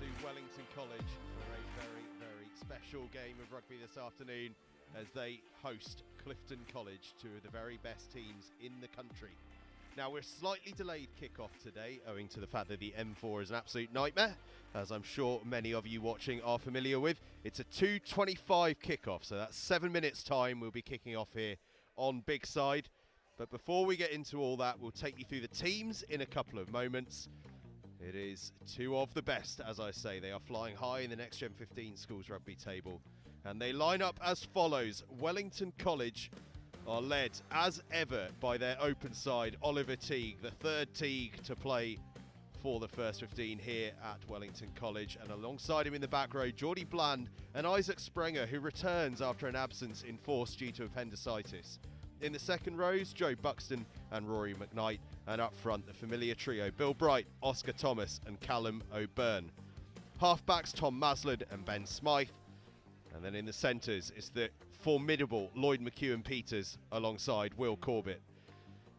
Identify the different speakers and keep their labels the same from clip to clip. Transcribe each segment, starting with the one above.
Speaker 1: to Wellington College for a very, very special game of rugby this afternoon as they host Clifton College, two of the very best teams in the country. Now, we're slightly delayed kickoff today owing to the fact that the M4 is an absolute nightmare, as I'm sure many of you watching are familiar with. It's a 2:25 kickoff, so that's 7 minutes time we'll be kicking off here on Big Side. But before we get into all that, we'll take you through the teams in a couple of moments. It is two of the best, as I say. They are flying high in the Next Gen 15 schools rugby table. And they line up as follows. Wellington College are led, as ever, by their open side, Oliver Teague, the third Teague to play for the first 15 here at Wellington College. And alongside him in the back row, Geordie Bland and Isaac Sprenger, who returns after an absence enforced due to appendicitis. In the second rows, Joe Buxton and Rory McKnight. And up front, the familiar trio, Bill Bright, Oscar Thomas and Callum O'Byrne. Halfbacks, Tom Maslin and Ben Smythe. And then in the centres, it's the formidable Lloyd McEwen-Peters alongside Will Corbett.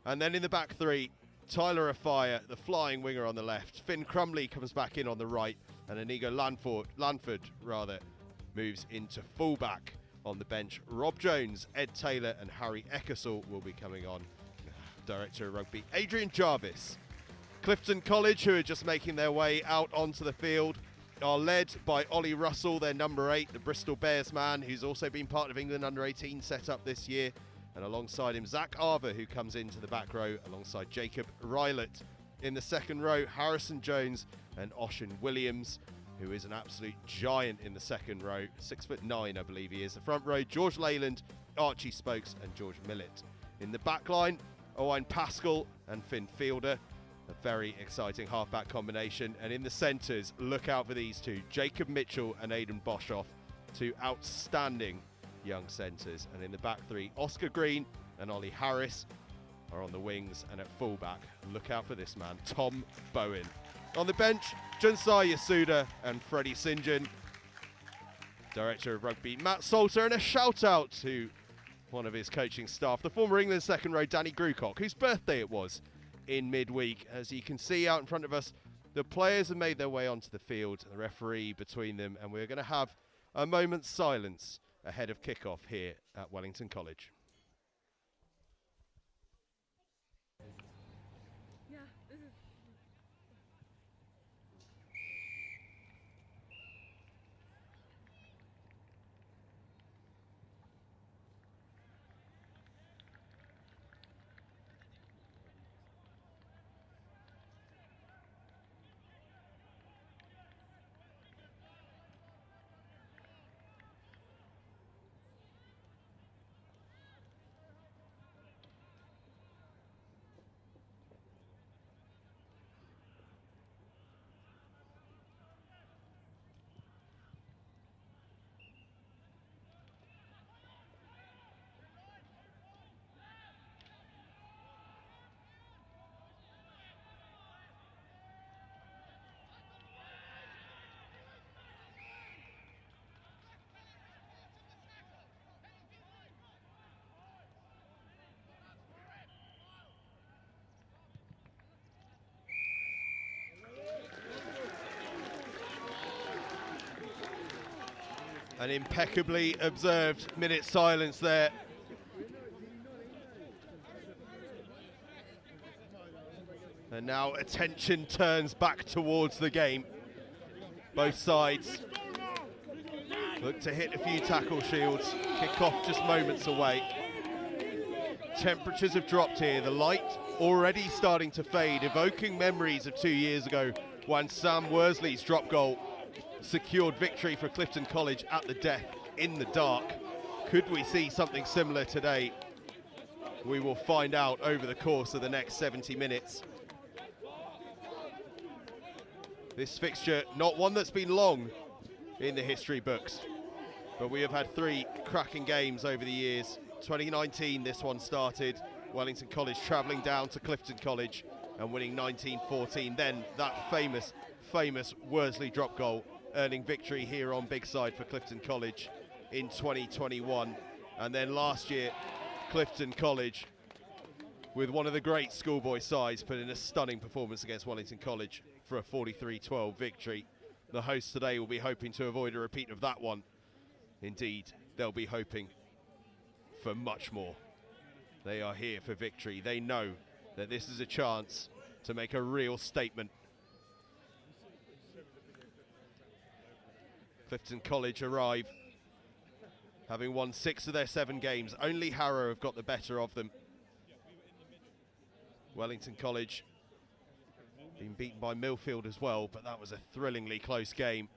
Speaker 1: And then in the back three, Tyler Afire, the flying winger on the left. Finn Crumley comes back in on the right. And Inigo Lanford moves into fullback. On the bench, Rob Jones, Ed Taylor and Harry Eckersall will be coming on. Director of Rugby, Adrian Jarvis. Clifton College, who are just making their way out onto the field, are led by Ollie Russell, their number 8, the Bristol Bears man, who's also been part of England under-18 setup this year. And alongside him, Zach Arver, who comes into the back row alongside Jacob Rylett. In the second row, Harrison Jones and Oshin Williams, who is an absolute giant in the second row, 6'9", I believe he is. The front row, George Leyland, Archie Spokes and George Millett. In the back line, Owain Pascal and Finn Fielder, a very exciting halfback combination. And in the centres, look out for these two, Jacob Mitchell and Aidan Boshoff, two outstanding young centres. And in the back three, Oscar Green and Ollie Harris are on the wings. And at fullback, look out for this man, Tom Bowen. On the bench, Junsai Yasuda and Freddie St. John. Director of Rugby, Matt Salter, and a shout out to one of his coaching staff, the former England second row, Danny Grucock, whose birthday it was in midweek. As you can see out in front of us, the players have made their way onto the field, the referee between them, and we're going to have a moment's silence ahead of kickoff here at Wellington College. An impeccably observed minute silence there. And now attention turns back towards the game. Both sides look to hit a few tackle shields. Kick off just moments away. Temperatures have dropped here. The light already starting to fade, evoking memories of 2 years ago when Sam Worsley's drop goal secured victory for Clifton College at the death in the dark. Could we see something similar today? We will find out over the course of the next 70 minutes. This fixture, not one that's been long in the history books, but we have had 3 cracking games over the years. 2019, this one started. Wellington College travelling down to Clifton College and winning 19-14. Then that famous Worsley drop goal, earning victory here on Big Side for Clifton College in 2021. And then last year, Clifton College, with one of the great schoolboy sides, put in a stunning performance against Wellington College for a 43-12 victory. the hosts today will be hoping to avoid a repeat of that one. Indeed, they'll be hoping for much more. They are here for victory. They know that this is a chance to make a real statement. Clifton College arrive, having won 6 of their 7 games. Only Harrow have got the better of them. Wellington College been beaten by Millfield as well, but that was a thrillingly close game.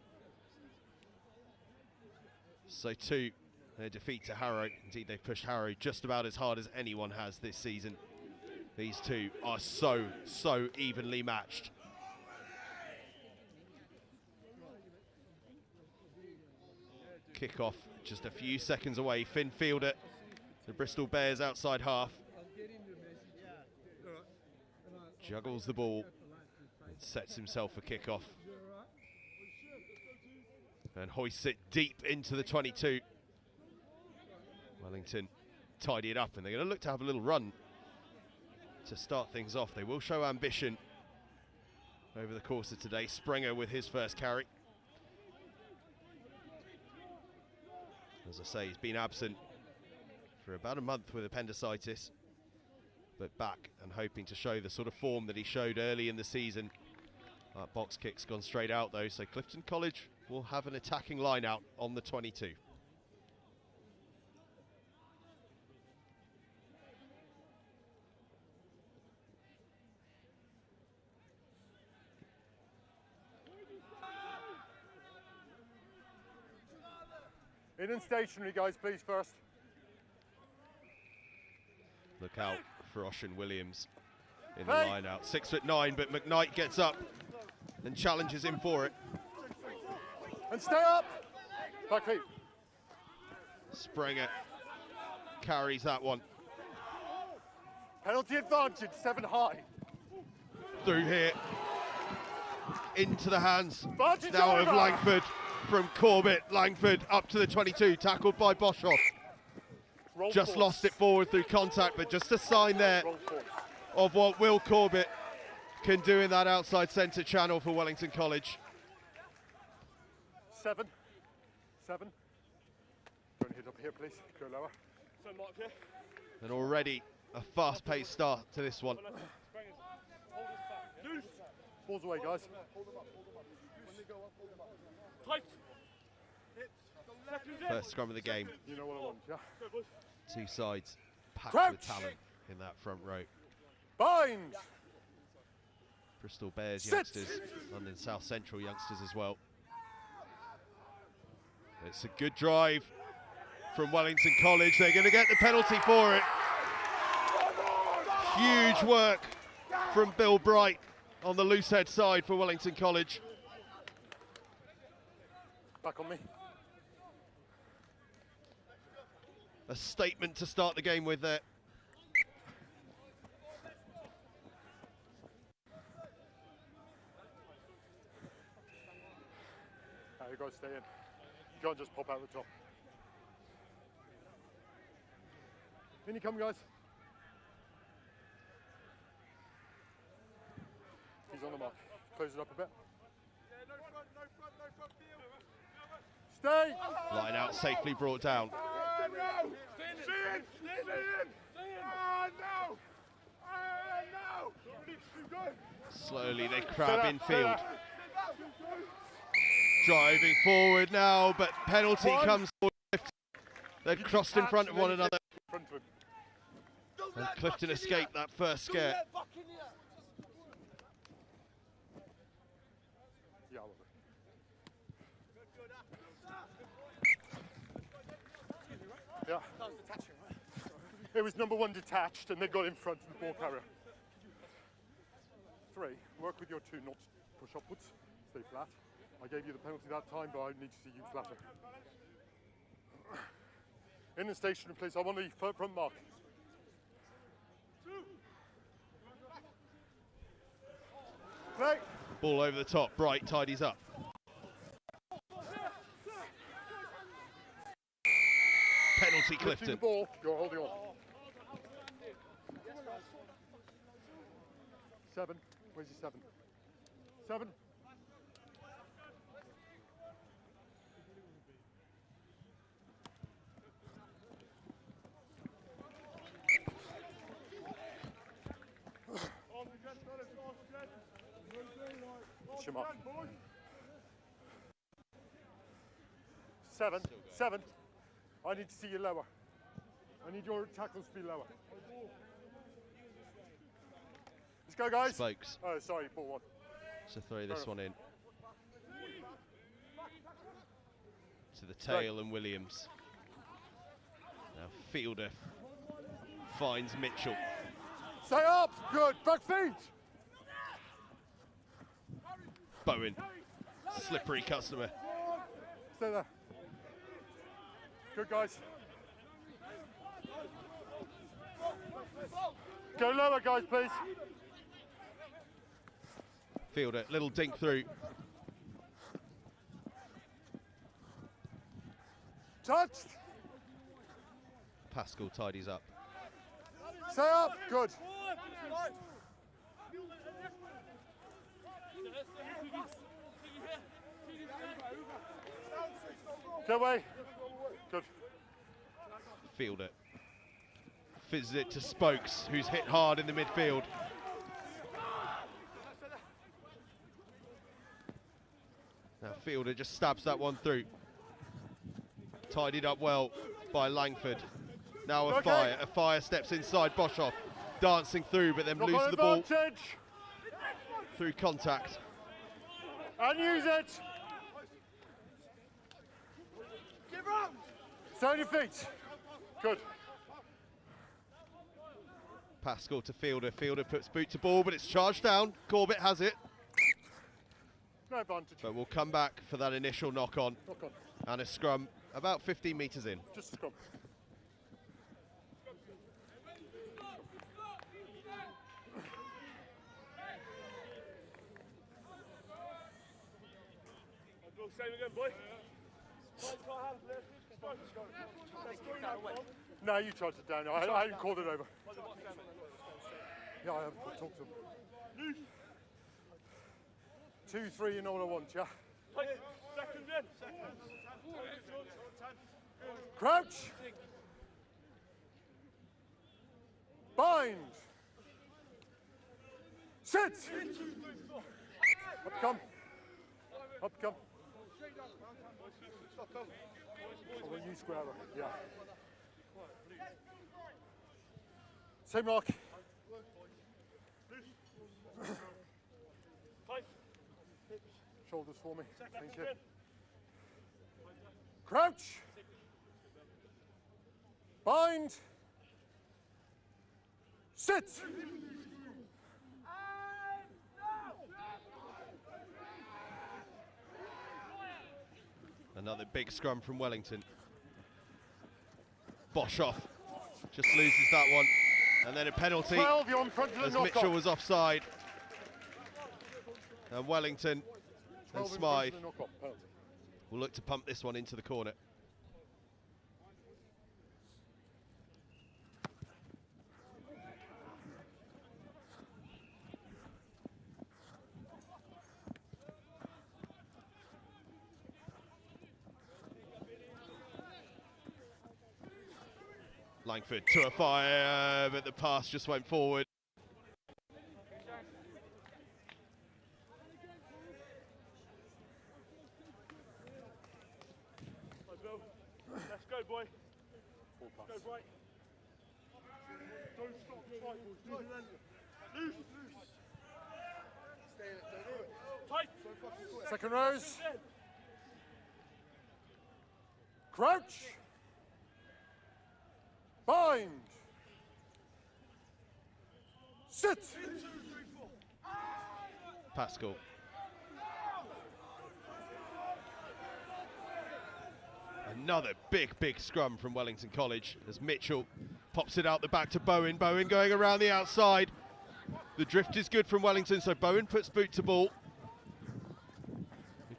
Speaker 1: So too, their defeat to Harrow. Indeed, they've pushed Harrow just about as hard as anyone has this season. These two are so evenly matched. Kick-off just a few seconds away. Finn Fielder, the Bristol Bears outside half. Juggles the ball and sets himself for kick-off. And hoists it deep into the 22. Wellington tidy it up, and they're going to look to have a little run to start things off. They will show ambition over the course of today. Springer with his first carry. As I say, he's been absent for about a month with appendicitis, but back and hoping to show the sort of form that he showed early in the season. That box kick's gone straight out though, so Clifton College will have an attacking line out on the 22.
Speaker 2: In and stationary, guys, please, first.
Speaker 1: Look out for Oshin Williams in the line out. 6'9", but McKnight gets up and challenges him for it.
Speaker 2: And stay up. Back feet.
Speaker 1: Springer carries that one.
Speaker 2: Penalty advantage, 7 high.
Speaker 1: Through here. Into the hands
Speaker 2: Advantage
Speaker 1: now
Speaker 2: over.
Speaker 1: of Langford. From Corbett, Langford up to the 22, tackled by Boshoff. Just lost it forward through contact, but just a sign there of what Will Corbett can do in that outside centre channel for Wellington College.
Speaker 2: 7. Don't hit up here, please. Go lower.
Speaker 1: And already a fast-paced start to this one.
Speaker 2: Balls away, guys.
Speaker 1: First scrum of the game.
Speaker 2: You know what I want, yeah?
Speaker 1: Two sides packed
Speaker 2: Crouch.
Speaker 1: with talent in that front row.
Speaker 2: Bind.
Speaker 1: Bristol Bears
Speaker 2: Sit.
Speaker 1: youngsters, London South Central youngsters as well. It's a good drive from Wellington College. They're going to get the penalty for it. Huge work from Bill Bright on the loose head side for Wellington College.
Speaker 2: Back on me.
Speaker 1: A statement to start the game with there.
Speaker 2: You guys stay in. John, just pop out the top. In you come, guys. He's on the mark. Close it up a bit. Stay!
Speaker 1: Line out, safely brought down. Slowly they crab in field. Driving forward now, but penalty comes forward. They've crossed in front of one another. And Clifton escaped that first scare.
Speaker 2: Yeah. It was number 1 detached, and they got in front of the ball carrier. 3, work with your 2 knots, push upwards, stay flat. I gave you the penalty that time, but I need to see you flatter. In the station, please. I want the front mark. Play.
Speaker 1: Ball over the top, Bright tidies up. Penalty Clifton.
Speaker 2: The ball, you're holding on. 7, where's your 7? 7. Watch him up. 7, 7. I need to see you lower. I need your tackles to be lower. Let's go, guys.
Speaker 1: Spokes.
Speaker 2: Oh, sorry, ball one.
Speaker 1: So throw this one in. To the tail and Williams. Now Fielder finds Mitchell.
Speaker 2: Stay up. Good. Back feet.
Speaker 1: Bowen. Slippery customer.
Speaker 2: Stay there. Good, guys. Go lower, guys, please.
Speaker 1: Fielder, little dink through.
Speaker 2: Touched.
Speaker 1: Pascal tidies up.
Speaker 2: Stay up. Good. Get away. Good.
Speaker 1: Fielder fizzes it to Spokes, who's hit hard in the midfield. Now Fielder just stabs that one through. Tidied up well by Langford. Now a fire. A fire steps inside Boshoff, dancing through, but then loses the ball through contact.
Speaker 2: And use it. Stay on your feet. Good.
Speaker 1: Pascal to Fielder. Fielder puts boot to ball, but it's charged down. Corbett has it.
Speaker 2: No advantage.
Speaker 1: But we'll come back for that initial knock on.
Speaker 2: Knock on.
Speaker 1: And a scrum about 15 metres in.
Speaker 2: Just a scrum.
Speaker 3: Same again, boy.
Speaker 2: No, you charged it down. I haven't called it over. Yeah, I haven't talked to him. 2, 3 in all at once, yeah?
Speaker 3: Second in.
Speaker 2: Crouch. Bind. Sit. Up come. Up come. Oh, when you square up, yeah. Same lock. Shoulders for me. Thank you. Crouch. Bind. Sit.
Speaker 1: Another big scrum from Wellington. Boshoff just loses that one. And then a penalty
Speaker 2: 12, you're on front of the
Speaker 1: as
Speaker 2: knock
Speaker 1: Mitchell
Speaker 2: off.
Speaker 1: was offside. And Wellington and
Speaker 2: 12 in front
Speaker 1: Smythe
Speaker 2: of the knock off, penalty.
Speaker 1: will look to pump this one into the corner. Langford to a fire, but the pass just went forward.
Speaker 3: Let's go, boy. Go right. Don't stop the fight, boys. Loose. Stay in it, don't do it. Tight.
Speaker 2: Second rows. Crouch. Bind. Sit.
Speaker 1: Pascal. Another big scrum from Wellington College as Mitchell pops it out the back to Bowen. Bowen going around the outside. The drift is good from Wellington, so Bowen puts boot to ball.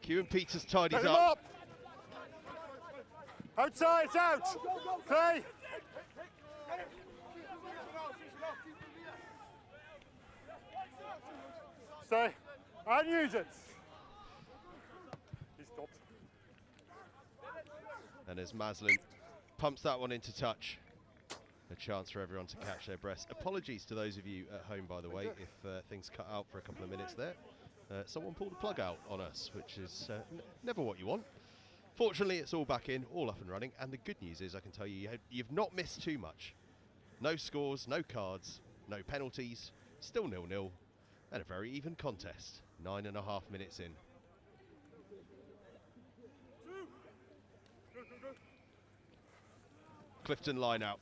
Speaker 1: Kewan Peters tidies up.
Speaker 2: Outside, it's out. Play. Stay. And use it. He stopped.
Speaker 1: And as Maslin pumps that one into touch, a chance for everyone to catch their breath. Apologies to those of you at home, by the way, if things cut out for a couple of minutes there. someone pulled a plug out on us, which is never what you want. Fortunately, it's all back in, all up and running, and the good news is I can tell you, you've not missed too much. No scores, no cards, no penalties, still 0-0, and a very even contest, 9.5 minutes in. Clifton line out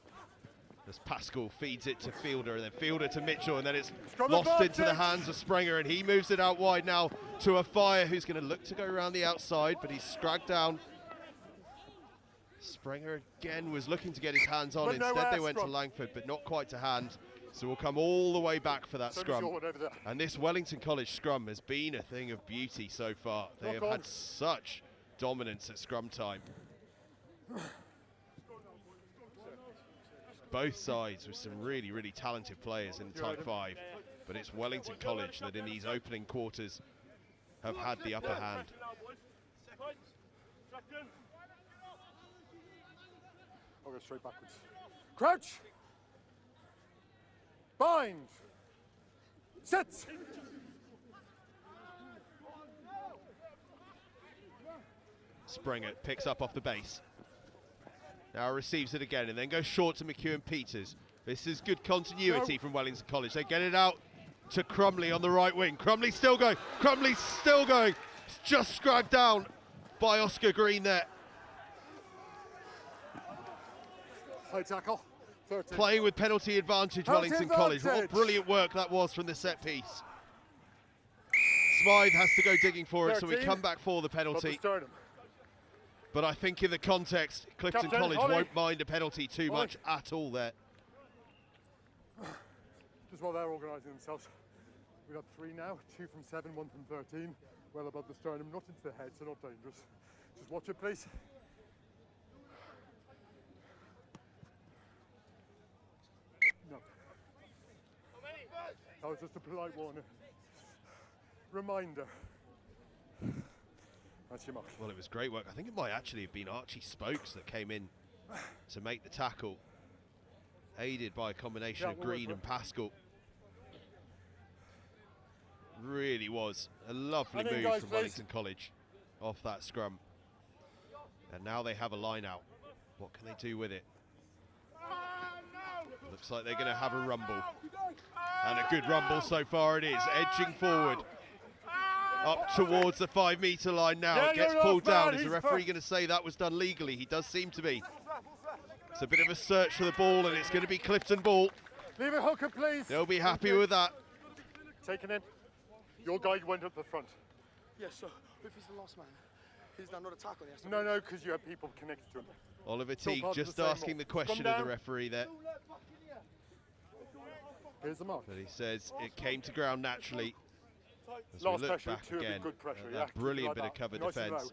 Speaker 1: as Pascal feeds it to Fielder, and then Fielder to Mitchell, and then it's lost into the hands of Sprenger, and he moves it out wide now to a Fire, who's going to look to go around the outside, but he's scragged down. Sprenger again was looking to get his hands on. Instead they went to Langford, but not quite to hand. So we'll come all the way back for that scrum. And this Wellington College scrum has been a thing of beauty so far. They have had such dominance at scrum time. Both sides with some really, really talented players in type 5. But it's Wellington College that in these opening quarters have had the upper hand.
Speaker 2: I'll go straight backwards. Crouch! Bind! Sit!
Speaker 1: Sprenger picks up off the base. Now receives it again and then goes short to McEwen-Peters. This is good continuity from Wellington College. They get it out to Crumley on the right wing. Crumley's still going. Crumley's still going. It's just scragged down by Oscar Green there.
Speaker 2: High tackle. 13.
Speaker 1: Playing with penalty advantage, Wellington College. What brilliant work that was from the set piece. Smythe has to go digging for it, so we come back for the penalty. But I think in the context, Clifton College won't mind a penalty too much at all there.
Speaker 2: Just while they're organising themselves. We've got 3 now, 2 from 7, 1 from 13. Well above the sternum, not into the head, so not dangerous. Just watch it, please. No. That was just a polite warning. Reminder. That's your mark.
Speaker 1: Well, it was great work. I think it might actually have been Archie Spokes that came in to make the tackle, aided by a combination of Green and Pascal. Really was a lovely move from Wellington College off that scrum. And now they have a line out. What can they do with it? Looks like they're going to have a rumble. And a good rumble so far it is, edging forward. Up towards the 5 metre line now. It gets pulled down. Is the referee going to say that was done legally? He does seem to be. It's a bit of a search for the ball, and it's going to be Clifton ball.
Speaker 2: Leave it hooker, please.
Speaker 1: They'll be happy with that.
Speaker 2: Taken in. Your guy went up the front.
Speaker 4: Yes, so if he's the last man, he's done not a tackle.
Speaker 2: No, because you have people connected to him.
Speaker 1: Oliver Teague just asking the question of the referee there.
Speaker 2: Here's the mark.
Speaker 1: But he says it came to ground naturally. As
Speaker 2: Last
Speaker 1: we look
Speaker 2: pressure,
Speaker 1: back again,
Speaker 2: good pressure,
Speaker 1: that brilliant bit of cover
Speaker 2: nice
Speaker 1: defence.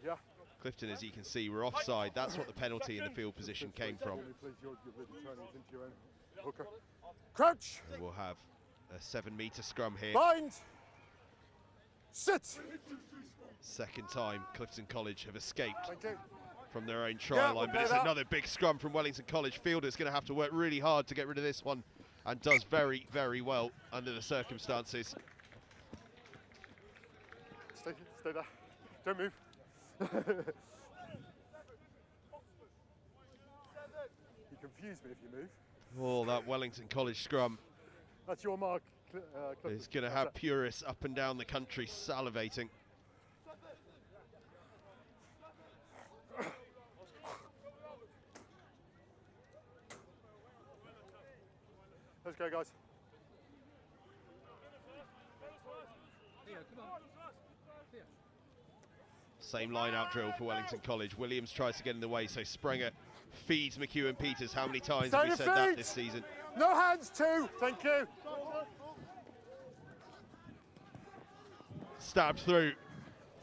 Speaker 1: Clifton, as you can see, were offside. That's what the penalty in the field position came from.
Speaker 2: Hooker. Crouch.
Speaker 1: And we'll have a 7 metre scrum here.
Speaker 2: Bind. Sit.
Speaker 1: Second time Clifton College have escaped
Speaker 2: Thank you.
Speaker 1: from their own trial line, but it's another big scrum from Wellington College. Fielder's going to have to work really hard to get rid of this one, and does very, very well under the circumstances.
Speaker 2: Stay there. Don't move. You confuse me if you move.
Speaker 1: Oh, that Wellington College scrum.
Speaker 2: That's your mark.
Speaker 1: It's going to have purists up and down the country salivating.
Speaker 2: Let's go, guys.
Speaker 1: Same line-out drill for Wellington College. Williams tries to get in the way, so Sprenger feeds McEwen-Peters. How many times have we said that this season?
Speaker 2: No hands, 2. Thank you.
Speaker 1: Stabbed through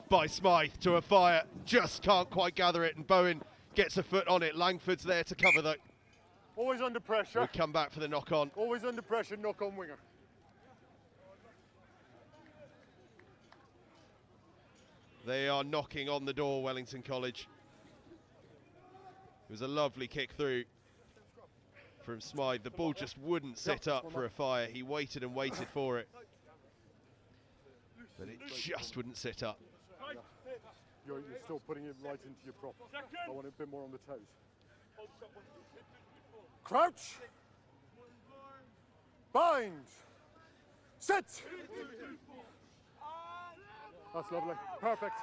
Speaker 1: by Smythe to a Fire. Just can't quite gather it, and Bowen gets a foot on it. Langford's there to cover though.
Speaker 2: Always under pressure.
Speaker 1: We'll come back for the knock-on.
Speaker 2: Always under pressure, knock-on winger.
Speaker 1: They are knocking on the door, Wellington College. It was a lovely kick through from Smythe. The ball just wouldn't sit up for a Fire. He waited and waited for it. but it just wouldn't sit up.
Speaker 2: You're still putting it right into your prop. I want it a bit more on the toes. Crouch. Bind. Sit. That's lovely. Perfect.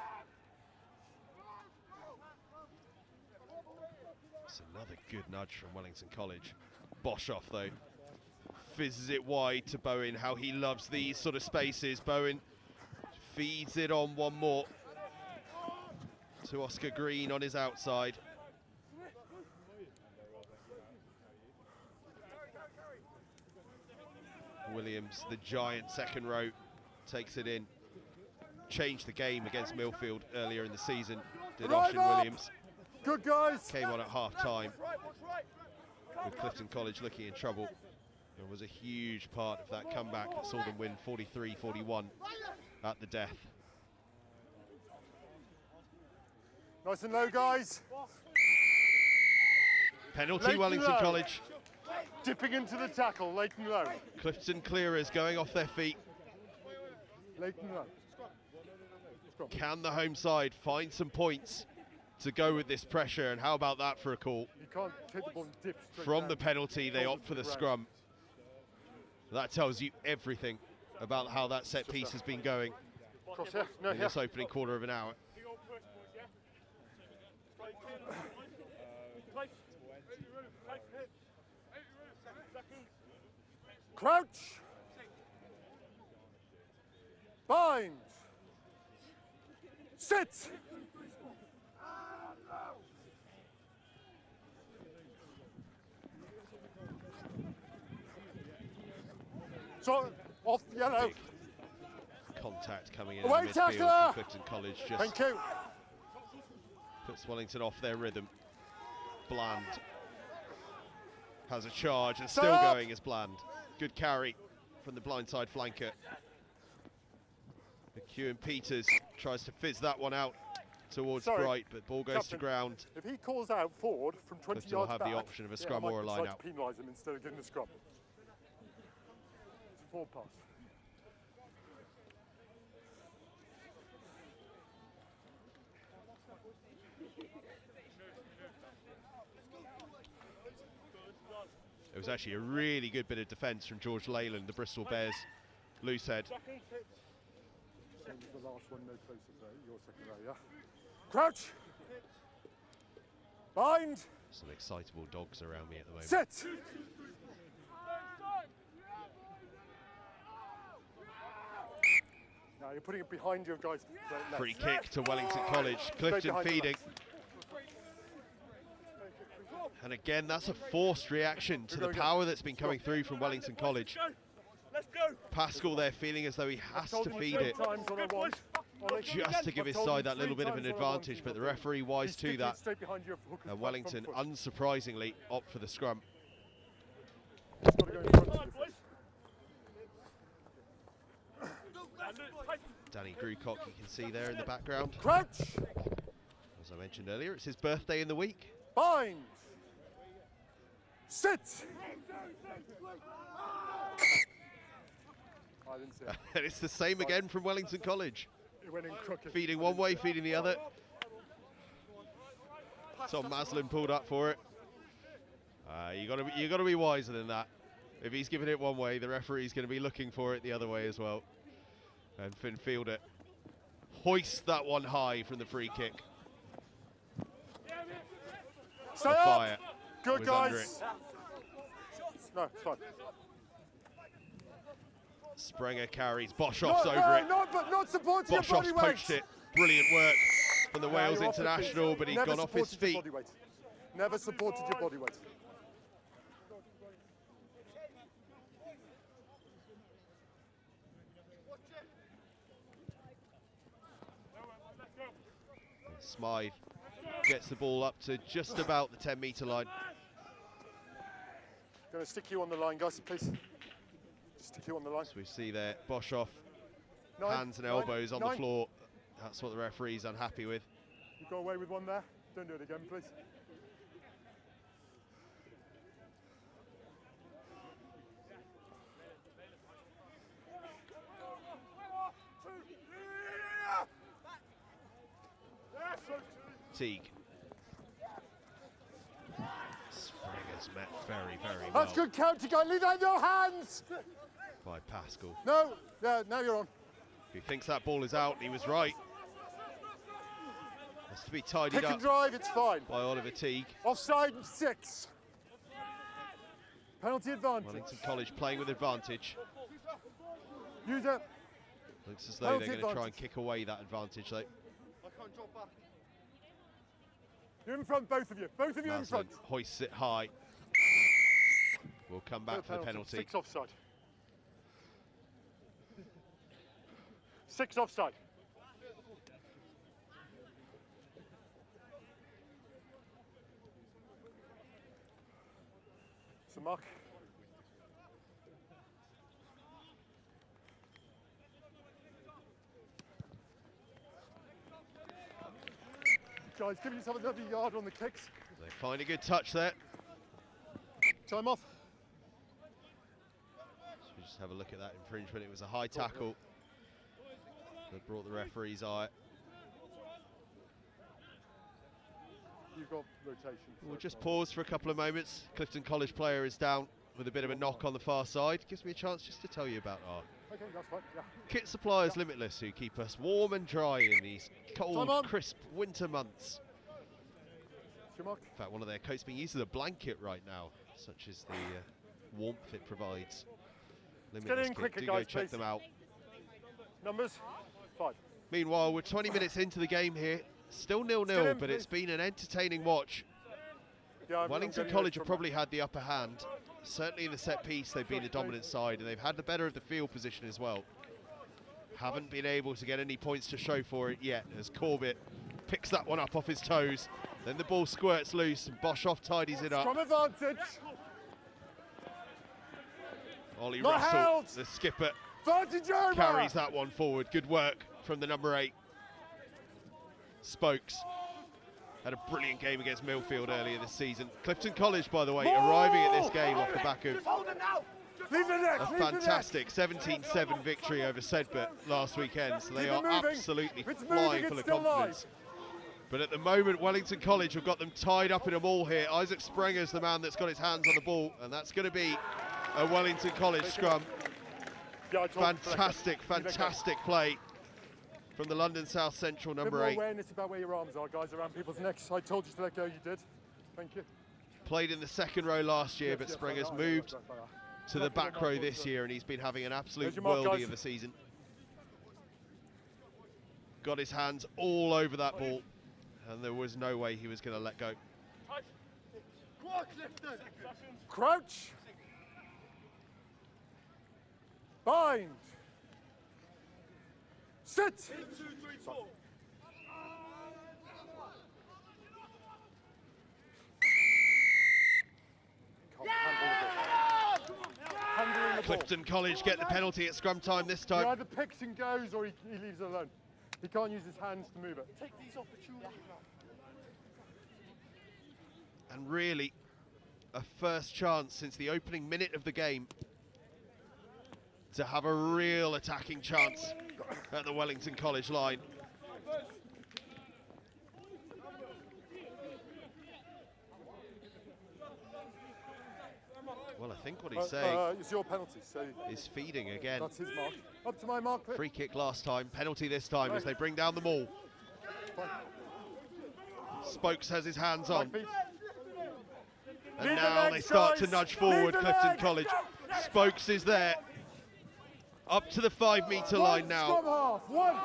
Speaker 1: It's another good nudge from Wellington College. Boshoff, though, fizzes it wide to Bowen. How he loves these sort of spaces. Bowen feeds it on one more to Oscar Green on his outside. Williams, the giant second row, takes it in. Changed the game against Millfield earlier in the season, did Oshin Williams.
Speaker 2: Good guys.
Speaker 1: Came on at half time with Clifton College looking in trouble. It was a huge part of that comeback that saw them win 43-41 at the death.
Speaker 2: Nice and low, guys.
Speaker 1: Penalty,
Speaker 2: Late
Speaker 1: Wellington
Speaker 2: low.
Speaker 1: College.
Speaker 2: Dipping into the tackle, late and low.
Speaker 1: Clifton clearers going off their feet.
Speaker 2: Late and low. Scrum.
Speaker 1: Can the home side find some points to go with this pressure? And how about that for a call?
Speaker 2: You can't take the ball and dip straight
Speaker 1: From
Speaker 2: down.
Speaker 1: the penalty, they opt for the
Speaker 2: Ground.
Speaker 1: scrum. That tells you everything about how that set piece has been going
Speaker 2: Cross here. No,
Speaker 1: in
Speaker 2: here.
Speaker 1: this opening quarter of an hour.
Speaker 2: Crouch. Bind. Sit. So, off yellow.
Speaker 1: Contact coming in
Speaker 2: Away
Speaker 1: the midfield
Speaker 2: tackler!
Speaker 1: from Clifton College just
Speaker 2: Thank you.
Speaker 1: puts Wellington off their rhythm. Bland has a charge and still
Speaker 2: Stop!
Speaker 1: going as Bland. Good carry from the blindside flanker. McEwen Peters tries to fizz that one out towards
Speaker 2: Sorry,
Speaker 1: Bright, but ball goes
Speaker 2: Captain.
Speaker 1: to ground.
Speaker 2: If he calls out forward from 20
Speaker 1: Clifton will
Speaker 2: yards
Speaker 1: have
Speaker 2: back,
Speaker 1: the option of a
Speaker 2: yeah,
Speaker 1: scrum
Speaker 2: I might
Speaker 1: or a
Speaker 2: decide
Speaker 1: line out.
Speaker 2: to penalise him instead of giving the scrum. It's a forward pass.
Speaker 1: It was actually a really good bit of defence from George Leyland, the Bristol Bears loose head.
Speaker 2: Same as the last one, no closer though. Your second row, yeah. Crouch. Bind.
Speaker 1: Some excitable dogs around me at the moment.
Speaker 2: Sit. Now you're putting it behind your guys. Left.
Speaker 1: Free kick to Wellington College. Clifton
Speaker 2: behind the
Speaker 1: feeding.
Speaker 2: left.
Speaker 1: And again, that's a forced reaction to the power that's been coming through from Wellington College.
Speaker 3: Let's go.
Speaker 1: Pascal there feeling as though he has
Speaker 2: Told
Speaker 1: to
Speaker 2: him
Speaker 1: feed
Speaker 2: 3
Speaker 1: it
Speaker 2: times on a one. On a-
Speaker 1: just to give his
Speaker 2: I've told
Speaker 1: side
Speaker 2: him
Speaker 1: that little
Speaker 2: 3
Speaker 1: bit of an
Speaker 2: times on a one,
Speaker 1: advantage,
Speaker 2: he's
Speaker 1: but the
Speaker 2: got
Speaker 1: referee
Speaker 2: He's
Speaker 1: wise to
Speaker 2: sticking it
Speaker 1: that.
Speaker 2: straight behind your hook
Speaker 1: And
Speaker 2: front
Speaker 1: Wellington
Speaker 2: foot.
Speaker 1: unsurprisingly opt for the scrum.
Speaker 2: He's got to go in front of
Speaker 3: Come on,
Speaker 2: you.
Speaker 3: boys.
Speaker 1: Danny Grucock, you can see there in the background.
Speaker 2: Crouch.
Speaker 1: As I mentioned earlier, it's his birthday in the week.
Speaker 2: Bind. Sit. I didn't see it.
Speaker 1: And it's the same again from Wellington College.
Speaker 2: It went in crooked.
Speaker 1: Feeding one way, feeding the other. Tom Maslin pulled up for it. You got to be wiser than that. If he's giving it one way, the referee's going to be looking for it the other way as well. And Finn Fielder hoists that one high from the free kick.
Speaker 2: Stay
Speaker 1: The
Speaker 2: up.
Speaker 1: fire
Speaker 2: Good
Speaker 1: was under
Speaker 2: guys. No, it's fine.
Speaker 1: Sprenger carries, Boshoff's
Speaker 2: No,
Speaker 1: over
Speaker 2: no,
Speaker 1: it.
Speaker 2: not supporting your body
Speaker 1: Boshoff's
Speaker 2: weight.
Speaker 1: poached it. Brilliant work from the
Speaker 2: Now
Speaker 1: Wales
Speaker 2: you're off the
Speaker 1: international,
Speaker 2: feet.
Speaker 1: but he's
Speaker 2: Never
Speaker 1: gone off his
Speaker 2: supported your
Speaker 1: feet.
Speaker 2: body weight. Never supported your body weight.
Speaker 1: Smythe gets the ball up to just about the 10-metre line.
Speaker 2: Going to stick you on the line, guys, please. Stick you on the line.
Speaker 1: So we see there, Boshoff,
Speaker 2: 9,
Speaker 1: hands and elbows on the
Speaker 2: 9.
Speaker 1: floor. That's what the referee's unhappy with.
Speaker 2: You go away with one there. Don't do it again, please.
Speaker 1: fatigue. Springer's met very, very well
Speaker 2: That's good counter, guy. Leave that in your hands.
Speaker 1: by Pascal.
Speaker 2: No, yeah, now you're on.
Speaker 1: He thinks that ball is out, he was right. Has to be tidied
Speaker 2: Pick
Speaker 1: up
Speaker 2: and drive, it's fine.
Speaker 1: by Oliver Teague.
Speaker 2: Offside 6. Penalty advantage.
Speaker 1: Wellington College playing with advantage.
Speaker 2: Use it.
Speaker 1: Looks as though
Speaker 2: Penalty
Speaker 1: they're going to try and
Speaker 2: advantage.
Speaker 1: kick away that advantage though.
Speaker 4: I can't drop back.
Speaker 2: You're in front, both of you. Both of you in
Speaker 1: Maslin
Speaker 2: front.
Speaker 1: hoists it high. We'll come back for the penalty.
Speaker 2: 6 offside. 6 offside. So mark. Guys, give yourself another yard on the kicks.
Speaker 1: They find a good touch there.
Speaker 2: Time off.
Speaker 1: So we just have a look at that infringement. It was a high tackle that brought the referee's eye.
Speaker 2: You've got rotation.
Speaker 1: We'll just pause for a couple of moments. Clifton College player is down with a bit of a knock on the far side. Gives me a chance just to tell you about our
Speaker 2: Okay, that's fine. Yeah.
Speaker 1: kit suppliers Limitless, who keep us warm and dry in these cold, crisp winter months.
Speaker 2: Your mark.
Speaker 1: In fact, one of their coats being used as a blanket right now, such as the warmth it provides. Limitless
Speaker 2: in
Speaker 1: kit.
Speaker 2: quicker,
Speaker 1: Do
Speaker 2: guys,
Speaker 1: go check
Speaker 2: please.
Speaker 1: them out.
Speaker 2: Numbers 5.
Speaker 1: Meanwhile, we're 20 minutes into the game here. Still 0-0,
Speaker 2: in,
Speaker 1: but it's
Speaker 2: please.
Speaker 1: been an entertaining watch.
Speaker 2: Yeah, I'm
Speaker 1: Wellington
Speaker 2: getting
Speaker 1: College
Speaker 2: away
Speaker 1: have
Speaker 2: from
Speaker 1: probably had the upper hand. Certainly in the set piece, they've been the dominant side, and they've had the better of the field position as well. Haven't been able to get any points to show for it yet, as Corbett picks that one up off his toes. Then the ball squirts loose, and Boshoff tidies it up.
Speaker 2: Strong advantage.
Speaker 1: Ollie
Speaker 2: Not
Speaker 1: Russell,
Speaker 2: held.
Speaker 1: the skipper,
Speaker 2: Advantage over.
Speaker 1: carries that one forward. Good work from the number 8. Spokes had a brilliant game against Millfield earlier this season. Clifton College, by the way, arriving at this game off the back of
Speaker 2: Leave the net.
Speaker 1: a
Speaker 2: leave the net.
Speaker 1: fantastic 17-7 victory over Sedbergh last weekend. So they
Speaker 2: Keep
Speaker 1: are
Speaker 2: it moving.
Speaker 1: absolutely
Speaker 2: If it's
Speaker 1: flying
Speaker 2: moving,
Speaker 1: full
Speaker 2: it's
Speaker 1: of
Speaker 2: still
Speaker 1: confidence. But at the moment, Wellington College have got them tied up in a ball here. Isaac Sprenger's the man that's got his hands on the ball, and that's going to be a Wellington College scrum.
Speaker 2: Yeah, I told you.
Speaker 1: Fantastic, fantastic play from the London South Central
Speaker 2: A bit
Speaker 1: number
Speaker 2: more
Speaker 1: 8.
Speaker 2: awareness about where your arms are, guys, around people's necks. I told you to let go, you did. Thank you.
Speaker 1: Played in the second row last year,
Speaker 2: Yes,
Speaker 1: but
Speaker 2: yes,
Speaker 1: Sprenger's
Speaker 2: I know,
Speaker 1: moved
Speaker 2: I know.
Speaker 1: to the back row this year, and he's been having an absolute
Speaker 2: There's your mark,
Speaker 1: worldie
Speaker 2: guys.
Speaker 1: of a season. Got his hands all over that ball, and there was no way he was going to let go.
Speaker 2: Crouch. Bind. Sit.
Speaker 3: 2, 3, 4.
Speaker 2: Handling the ball.
Speaker 1: Clifton College get the penalty at scrum time this
Speaker 2: He
Speaker 1: time.
Speaker 2: either picks and goes or he leaves it alone. He can't use his hands to move it.
Speaker 4: Take these opportunities now.
Speaker 1: And really, a first chance since the opening minute of the game to have a real attacking chance at the Wellington College line. Well, I think what he's saying
Speaker 2: It's your penalty, so
Speaker 1: is feeding again.
Speaker 2: that's his mark. Up to my mark, Cliff.
Speaker 1: Free kick last time, penalty this time as they bring down the maul.
Speaker 2: Fine.
Speaker 1: Spokes has his hands on,
Speaker 2: Back feet.
Speaker 1: and
Speaker 2: Leave the
Speaker 1: now
Speaker 2: legs,
Speaker 1: they start to
Speaker 2: guys.
Speaker 1: nudge
Speaker 2: Leave
Speaker 1: forward.
Speaker 2: the
Speaker 1: Clifton
Speaker 2: legs.
Speaker 1: College. Spokes is there, up to the 5-metre line
Speaker 2: One
Speaker 1: now.
Speaker 2: scrum half. Once.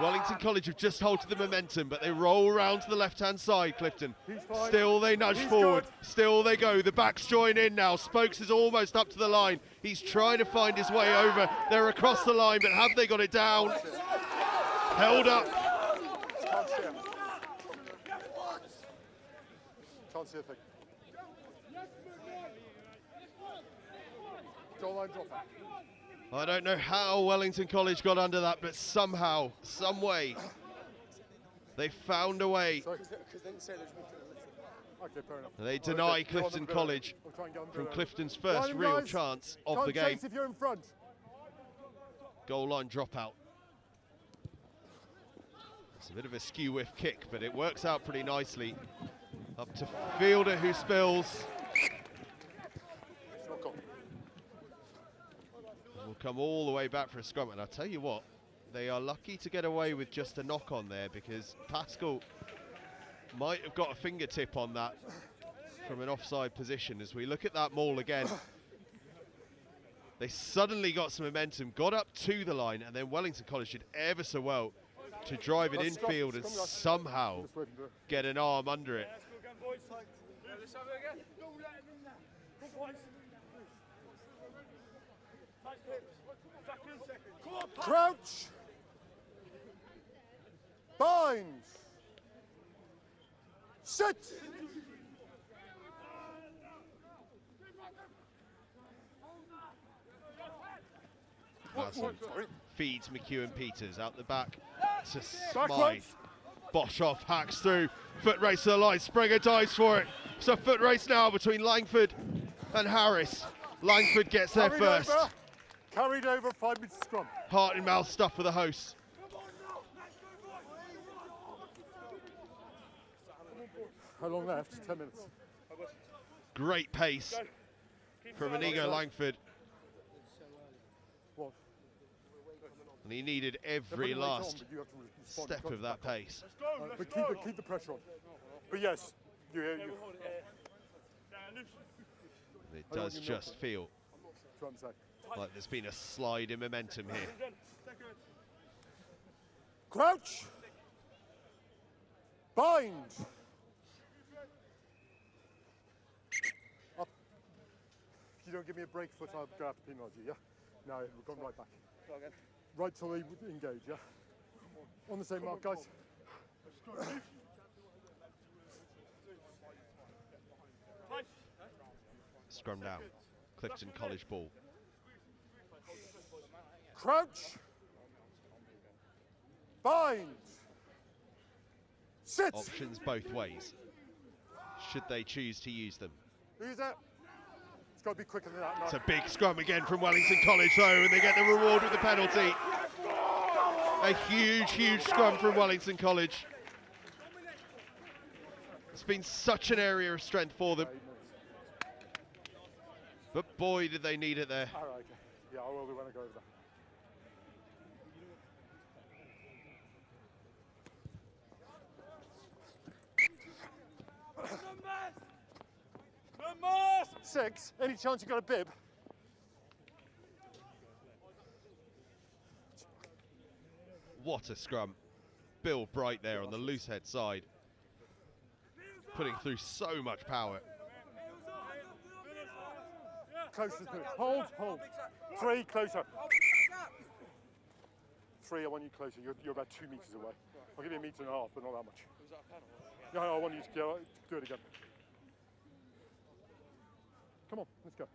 Speaker 1: Wellington College have just halted the momentum, but they roll around to the left-hand side, Clifton.
Speaker 2: He's fine.
Speaker 1: Still they nudge
Speaker 2: He's
Speaker 1: forward.
Speaker 2: good.
Speaker 1: Still they go. The backs join in now. Spokes is almost up to the line. He's trying to find his way over. They're across the line, but have they got it down? Held up.
Speaker 2: Can't see him. Can't see a thing. Goal line drop back.
Speaker 1: I don't know how Wellington College got under that, but somehow, some way, they found a way.
Speaker 2: Sorry.
Speaker 4: Because then say there's one to the left.
Speaker 2: Okay, fair enough.
Speaker 1: They
Speaker 2: Okay,
Speaker 1: deny
Speaker 2: go on them
Speaker 1: Clifton
Speaker 2: a bit
Speaker 1: College
Speaker 2: We'll try and get them
Speaker 1: from
Speaker 2: a bit
Speaker 1: Clifton's
Speaker 2: early.
Speaker 1: first
Speaker 2: Line,
Speaker 1: real
Speaker 2: guys.
Speaker 1: chance of
Speaker 2: Can't
Speaker 1: the game.
Speaker 2: chase if you're in front.
Speaker 1: Goal line dropout. It's a bit of a skew whiff kick, but it works out pretty nicely. Up to Fielder, who spills. Will come all the way back for a scrum, and I'll tell you what, they are lucky to get away with just a knock on there, because Pascal might have got a fingertip on that from an offside position. As we look at that maul again, they suddenly got some momentum, got up to the line, and then Wellington College did ever so well to drive it infield and somehow get an arm under it.
Speaker 2: Crouch. Bind. Sit.
Speaker 1: Maslin feeds McEwen Peters out the back to Smythe. Boshoff hacks through. Foot race to the line. Springer dives for it. It's a foot race now between Langford and Harris. Langford gets there first.
Speaker 2: Carried over, 5 minutes scrum.
Speaker 1: Heart in mouth stuff for the hosts.
Speaker 2: How long left? 10 minutes.
Speaker 1: Great pace from Inigo Langford.
Speaker 2: What?
Speaker 1: And he needed every last step of that pace.
Speaker 2: But keep the pressure on. But yes,
Speaker 1: It does just feel like there's been a slide in momentum here.
Speaker 2: Crouch. Bind. Up. If you don't give me a break foot, I'll go after penalty, yeah? No, we've gone right back. Right till they engage, yeah? On the same mark, guys.
Speaker 1: Scrum down. Clifton College ball.
Speaker 2: Crouch. Bind. Sit.
Speaker 1: Options both ways, should they choose to use them.
Speaker 2: Use it. It's got to be quicker than that.
Speaker 1: It's a big scrum again from Wellington College, though, and they get the reward with the penalty. A huge, huge scrum from Wellington College. It's been such an area of strength for them. But boy, did they need it there.
Speaker 2: All right, okay. Yeah, I will do when I go over there. Six. Any chance you got a bib?
Speaker 1: What a scrum. Bill Bright there on the loose head side, putting through so much power.
Speaker 2: Closer to it. Hold, hold. 3, closer. 3, I want you closer. You're about 2 meters away. I'll give you 1.5 meters, but not that much. Yeah, I want you to go. Do it again. Come on, let's go.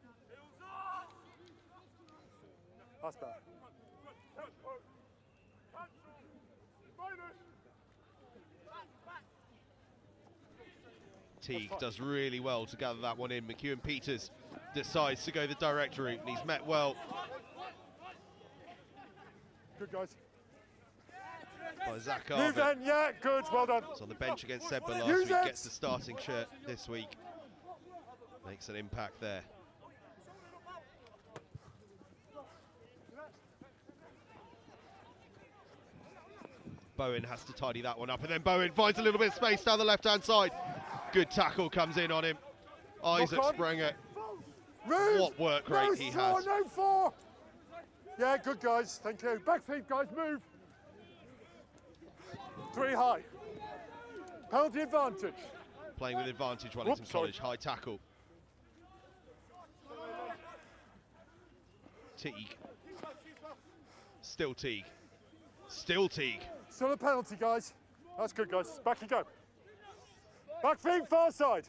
Speaker 2: That's better.
Speaker 1: Teague does really well to gather that one in. McEwen Peters decides to go the direct route, and he's met well.
Speaker 2: Good, guys.
Speaker 1: By Zach
Speaker 2: Move
Speaker 1: Arvin.
Speaker 2: in, yeah, good, well done.
Speaker 1: He's on the bench against Sedbergh last
Speaker 2: Use
Speaker 1: week,
Speaker 2: it.
Speaker 1: gets the starting shirt this week. Makes an impact there. Bowen has to tidy that one up, and then Bowen finds a little bit of space down the left-hand side. Good tackle comes in on him. Isaac Sprenger.
Speaker 2: Move.
Speaker 1: What work rate he has.
Speaker 2: No 4. Yeah, good, guys. Thank you. Back feet, guys, move. 3 high. Penalty advantage.
Speaker 1: Playing with advantage, Wellington College. High tackle. Teague. Still Teague. Still Teague.
Speaker 2: Still a penalty, guys. That's good, guys. Back you go. Back feet, far side.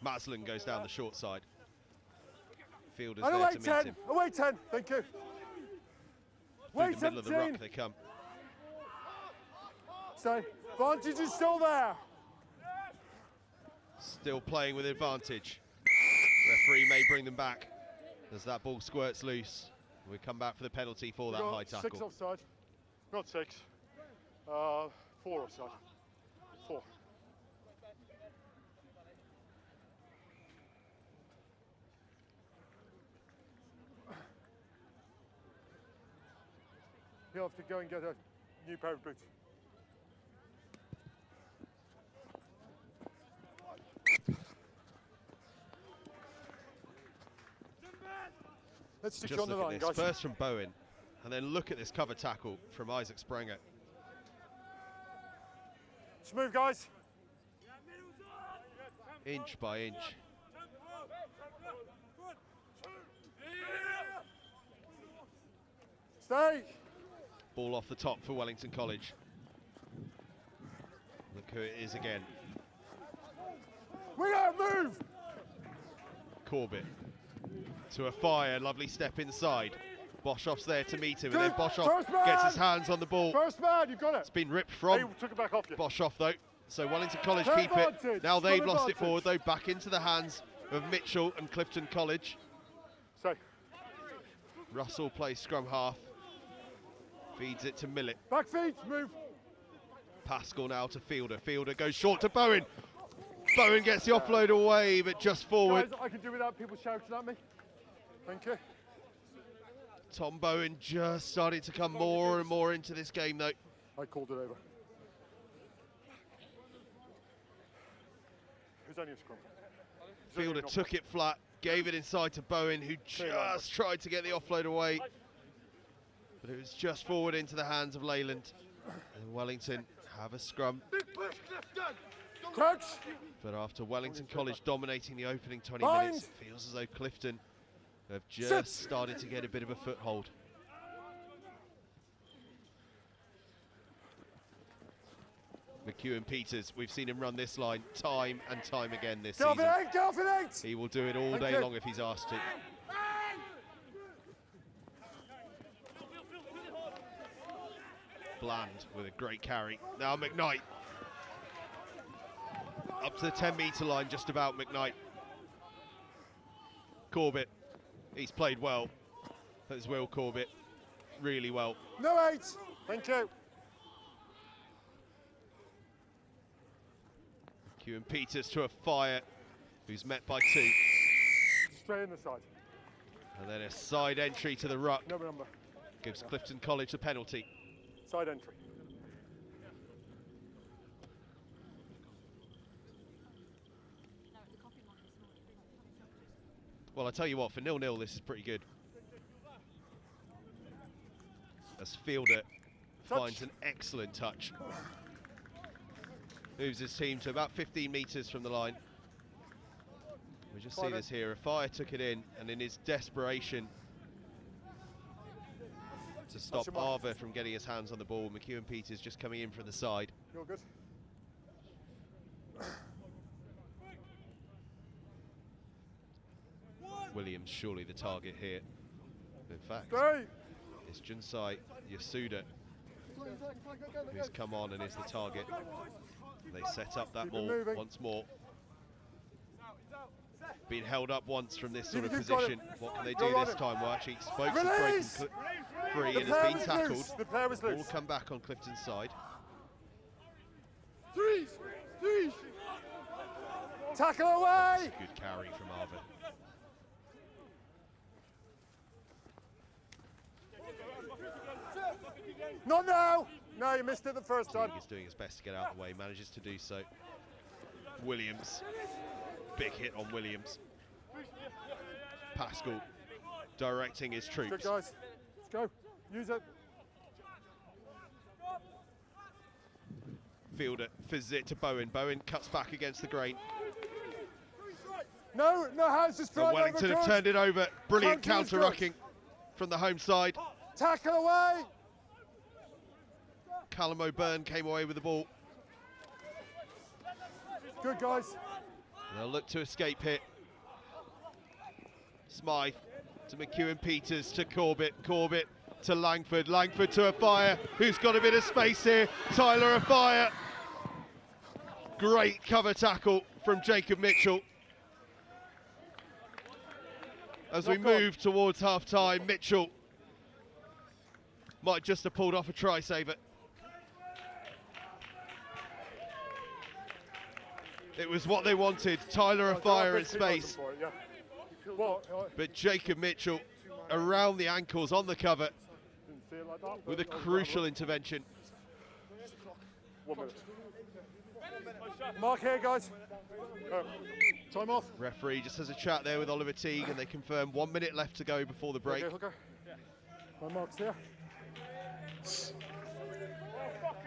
Speaker 1: Maslin goes down the short side. Fielders
Speaker 2: And
Speaker 1: there
Speaker 2: away
Speaker 1: to meet
Speaker 2: 10.
Speaker 1: him.
Speaker 2: Away 10. Thank you.
Speaker 1: Through
Speaker 2: Away
Speaker 1: the middle of the
Speaker 2: 17.
Speaker 1: ruck they come.
Speaker 2: So, advantage is still there.
Speaker 1: Still playing with advantage. Referee may bring them back as that ball squirts loose. We come back for the penalty for that high tackle.
Speaker 2: 6 offside. Not 6. 4 offside. 4. You'll have to go and get a new pair of boots. Let's stick
Speaker 1: Just
Speaker 2: on the
Speaker 1: look
Speaker 2: line,
Speaker 1: at this.
Speaker 2: guys.
Speaker 1: First from Bowen, and then look at this cover tackle from Isaac Sprenger.
Speaker 2: Smooth, guys.
Speaker 1: Inch by inch.
Speaker 2: Stay.
Speaker 1: Ball off the top for Wellington College. Look who it is again.
Speaker 2: We gotta move.
Speaker 1: Corbett to a fire, lovely step inside. Boshoff's there to meet him, and then
Speaker 2: Good.
Speaker 1: Boshoff
Speaker 2: First man.
Speaker 1: gets his hands on the ball.
Speaker 2: First man, you got it.
Speaker 1: It's been ripped
Speaker 2: He
Speaker 1: from
Speaker 2: took it back off you.
Speaker 1: Boshoff though, so Wellington College
Speaker 2: Good
Speaker 1: keep it.
Speaker 2: advantage.
Speaker 1: Now they've
Speaker 2: Good
Speaker 1: lost it
Speaker 2: advantage.
Speaker 1: forward though, back into the hands of Mitchell and Clifton College.
Speaker 2: Stay.
Speaker 1: Russell plays scrum half, feeds it to Millett.
Speaker 2: Back feet, move.
Speaker 1: Pascal now to Fielder. Fielder goes short to Bowen. Bowen gets the offload away, but just forward.
Speaker 2: Guys, I can do without people shouting at me. Thank you.
Speaker 1: Tom Bowen just starting to come more and more into this game though.
Speaker 2: I called it over. Who's only a scrum?
Speaker 1: Fielder took it flat, gave it inside to Bowen, who just tried to get the offload away. But it was just forward into the hands of Leyland. And Wellington have a scrum.
Speaker 2: Crouch.
Speaker 1: But after Wellington College dominating the opening 20
Speaker 2: Bind.
Speaker 1: minutes, it feels as though Clifton have just
Speaker 2: Sit.
Speaker 1: started to get a bit of a foothold. McEwen Peters, we've seen him run this line time and time again this
Speaker 2: Get off
Speaker 1: season.
Speaker 2: it, get off it.
Speaker 1: He will do it all
Speaker 2: Thank
Speaker 1: day
Speaker 2: you.
Speaker 1: long if he's asked to. Bland with a great carry. Now McKnight. Up to the 10-metre line, just about McKnight. Corbett, he's played well. That's Will Corbett, really well.
Speaker 2: No 8. Thank you.
Speaker 1: McEwen Peters to a fire, who's met by 2.
Speaker 2: Straight in the side.
Speaker 1: And then a side entry to the ruck.
Speaker 2: No number.
Speaker 1: Gives Clifton College the penalty.
Speaker 2: Side entry.
Speaker 1: Well, I tell you what, for 0-0, this is pretty good. As Fielder finds an excellent touch. Moves his team to about 15 metres from the line. We just see this here. Afire took it in, and in his desperation to stop Arva from getting his hands on the ball, McEwen Peters just coming in from the side.
Speaker 2: You're good.
Speaker 1: Williams surely the target here. In fact,
Speaker 2: Stay.
Speaker 1: it's Junsai Yasuda who's come on and is the target. They set up that
Speaker 2: Keep it
Speaker 1: ball
Speaker 2: moving.
Speaker 1: once more. Been held up once from this sort of
Speaker 2: You've got it.
Speaker 1: position. What can they
Speaker 2: Go
Speaker 1: do
Speaker 2: on
Speaker 1: this
Speaker 2: it.
Speaker 1: time? Well, actually, Spokes has broken
Speaker 2: Release.
Speaker 1: free
Speaker 2: The
Speaker 1: and
Speaker 2: player
Speaker 1: has been
Speaker 2: was
Speaker 1: tackled.
Speaker 2: loose. The player was
Speaker 1: Ball
Speaker 2: loose.
Speaker 1: come back on Clifton's side.
Speaker 2: Threes. Tackle away.
Speaker 1: Good carry from Arva.
Speaker 2: Not now. No, you missed it the first time.
Speaker 1: He's doing his best to get out of the way, manages to do so. Williams, big hit on Williams. Pascal directing his troops.
Speaker 2: Good guys. Let's go. Use it.
Speaker 1: Fielder fizzes it to Bowen. Bowen cuts back against the grain.
Speaker 2: No hands just
Speaker 1: And
Speaker 2: thrown
Speaker 1: Wellington
Speaker 2: over.
Speaker 1: have turned it over. Brilliant
Speaker 2: Counter is
Speaker 1: counter-rucking from the home side.
Speaker 2: Tackle away.
Speaker 1: Callum O'Byrne came away with the ball.
Speaker 2: Good guys.
Speaker 1: They'll look to escape here. Smythe to McEwen Peters to Corbett. Corbett to Langford. Langford to Afire, who's got a bit of space here. Tyler Afire. Great cover tackle from Jacob Mitchell. As we move towards half-time, Mitchell might just have pulled off a try saver. It was what they wanted. Tyler afire in space. But Jacob Mitchell around the ankles on the cover with a crucial intervention.
Speaker 2: 1 minute. Mark here, guys. Time off.
Speaker 1: Referee just has a chat there with Oliver Teague, and they confirm 1 minute left to go before the break.
Speaker 2: Okay, hooker. My mark's here.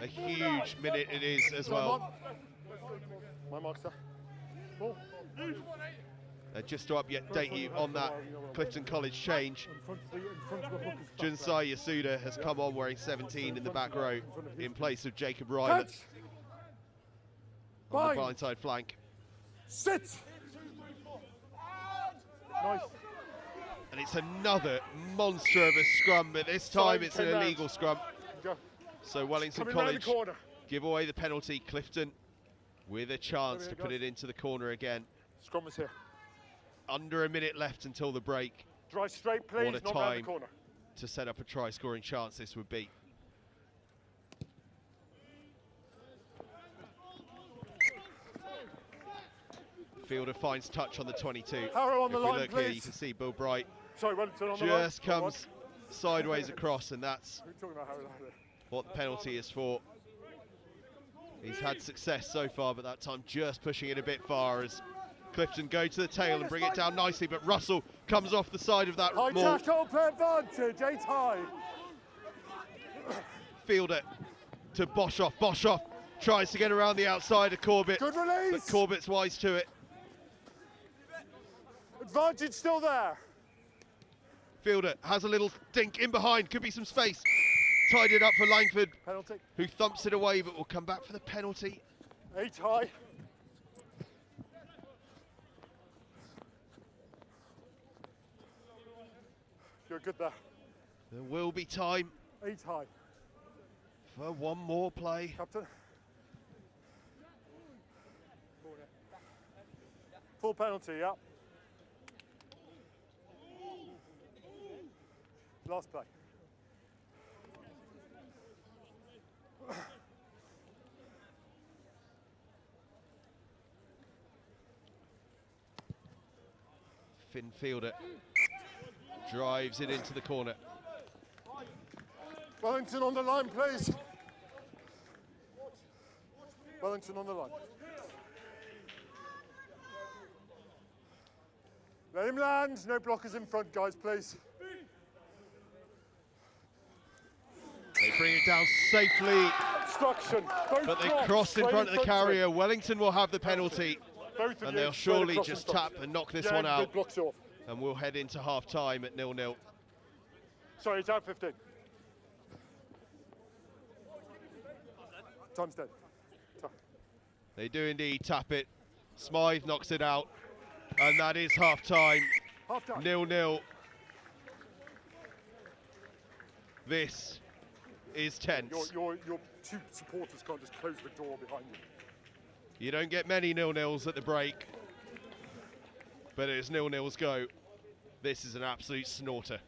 Speaker 1: A huge minute it is as well.
Speaker 2: My mark's there. Ball.
Speaker 1: Just to update you on that Clifton College change, Junsai Yasuda has come on wearing 17 in the back row in place of Jacob Ryland on the blindside flank.
Speaker 2: Sit! Nice.
Speaker 1: And it's another monster of a scrum, but this time it's an illegal scrum. So Wellington College give away the penalty. Clifton with a chance to put it into the corner again.
Speaker 2: Scrum is here.
Speaker 1: Under a minute left until the break.
Speaker 2: Drive straight, please.
Speaker 1: What a time to set up a try-scoring chance this would be. Fielder finds touch on the 22.
Speaker 2: Harrow on the line,
Speaker 1: look here, you can see Bill Bright just comes sideways across, and that's what the penalty is for. He's had success so far, but that time just pushing it a bit far as Clifton go to the tail and bring it down nicely, but Russell comes off the side of that
Speaker 2: high
Speaker 1: maul.
Speaker 2: tackle, play advantage, 8 high.
Speaker 1: Fielder to Boshoff. Boshoff tries to get around the outside of Corbett,
Speaker 2: Good release.
Speaker 1: but Corbett's wise to it.
Speaker 2: Advantage still there.
Speaker 1: Fielder has a little dink in behind, could be some space. Tied it up for Langford,
Speaker 2: Penalty.
Speaker 1: who thumps it away, but will come back for the penalty.
Speaker 2: 8 high. You're good there.
Speaker 1: There will be time
Speaker 2: 8 high.
Speaker 1: for one more play.
Speaker 2: Captain. Full penalty, yeah. Last play.
Speaker 1: Finn Fielder drives it into the corner.
Speaker 2: Wellington on the line, please. Wellington on the line. Let him land. No blockers in front, guys, please.
Speaker 1: They bring it down safely,
Speaker 2: Obstruction.
Speaker 1: but they cross in front of the carrier. Wellington will have the penalty, and they'll surely just tap and knock this one out.
Speaker 2: Blocks off.
Speaker 1: And we'll head into half-time at 0-0.
Speaker 2: Sorry, it's out 15. Time's dead.
Speaker 1: They do indeed tap it. Smythe knocks it out, and that is half-time.
Speaker 2: Half-time.
Speaker 1: 0-0. This is tense.
Speaker 2: Your two supporters can't just close the door behind you.
Speaker 1: You don't get many 0-0s at the break, but as 0-0s go, this is an absolute snorter.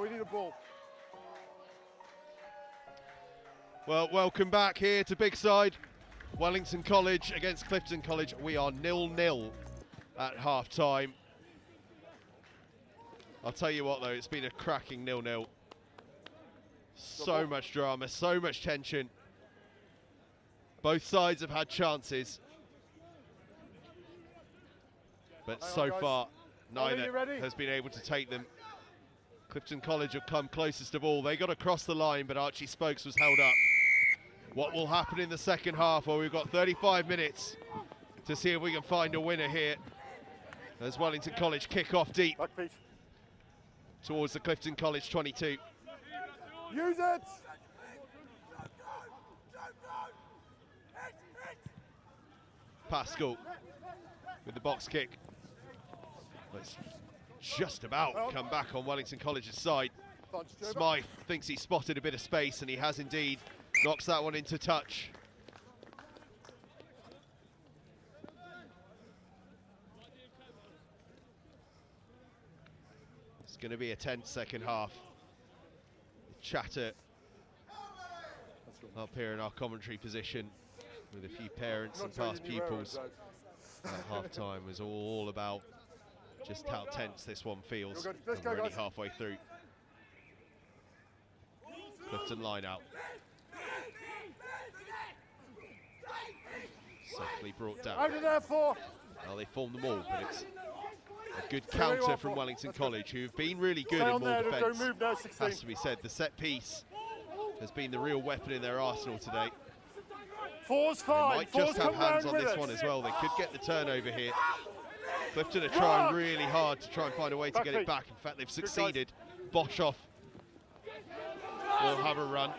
Speaker 2: We need a ball.
Speaker 1: Well, welcome back here to Big Side. Wellington College against Clifton College. We are 0-0 at half-time. I'll tell you what, though, it's been a cracking 0-0. So much drama, so much tension. Both sides have had chances. But so far, neither has been able to take them. Clifton College have come closest of all. They got across the line, but Archie Spokes was held up. What will happen in the second half? Well, we've got 35 minutes to see if we can find a winner here. As Wellington College kick off deep towards the Clifton College 22.
Speaker 2: Use it!
Speaker 1: Pascal with the box kick. Let's just about come back on Wellington College's side. Smythe thinks he spotted a bit of space, and he has indeed. Knocks that one into touch. It's going to be a tense second half. Chatter up here in our commentary position with a few parents and past pupils at half-time was all about just how tense this one feels. And we're only halfway through. Clifton line out. Safely brought down.
Speaker 2: Out of there, 4.
Speaker 1: Well, they formed them all, but it's a good counter from Wellington College, who have been really good in ball defence. Has to be said, the set piece has been the real weapon in their arsenal today.
Speaker 2: 4's fine.
Speaker 1: They might just have hands on this one as well. They could get the turnover here. Clifton are trying really hard to try and find a way to get it back. In fact, they've succeeded. Boshoff will have a run.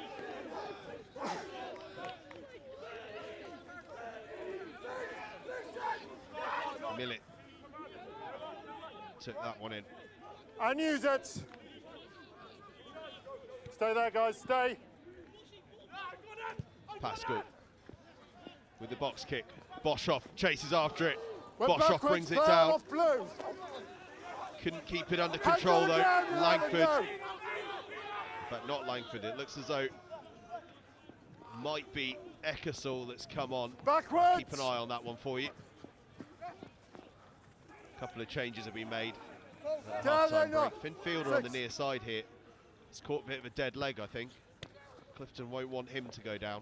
Speaker 1: Millett took that one in.
Speaker 2: And use it. Stay there, guys, stay.
Speaker 1: Pascal with the box kick. Boshoff chases after it. Boshoff brings it down. Couldn't keep it under control though. Langford. In fact, not Langford. It looks as though might be Eckersall that's come on.
Speaker 2: Backwards.
Speaker 1: Keep an eye on that one for you. A couple of changes have been made at the half-time break. Finn Fielder on the near side here. He's caught a bit of a dead leg, I think. Clifton won't want him to go down.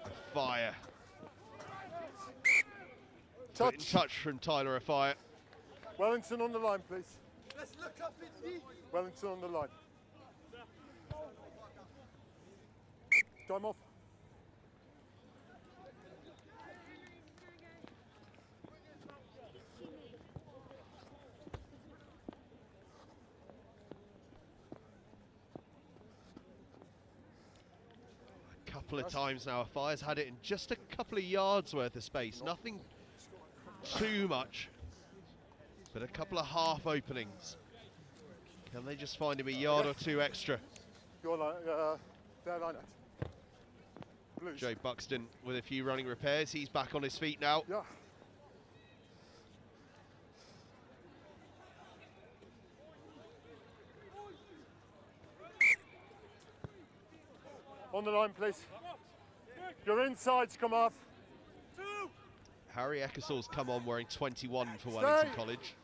Speaker 1: A fire. Touch from Tyler Afire.
Speaker 2: Wellington on the line, please. Let's look up in Wellington on the line. Time off.
Speaker 1: A couple of times now, Afire's had it in just a couple of yards worth of space. Nothing too much, but a couple of half openings. Can they just find him a yard or two extra?
Speaker 2: Your line, their line out. Blues.
Speaker 1: Joe Buxton with a few running repairs. He's back on his feet now.
Speaker 2: Yeah. On the line, please. Your insides come off.
Speaker 1: Harry Eckersall's come on wearing 21 for Wellington College.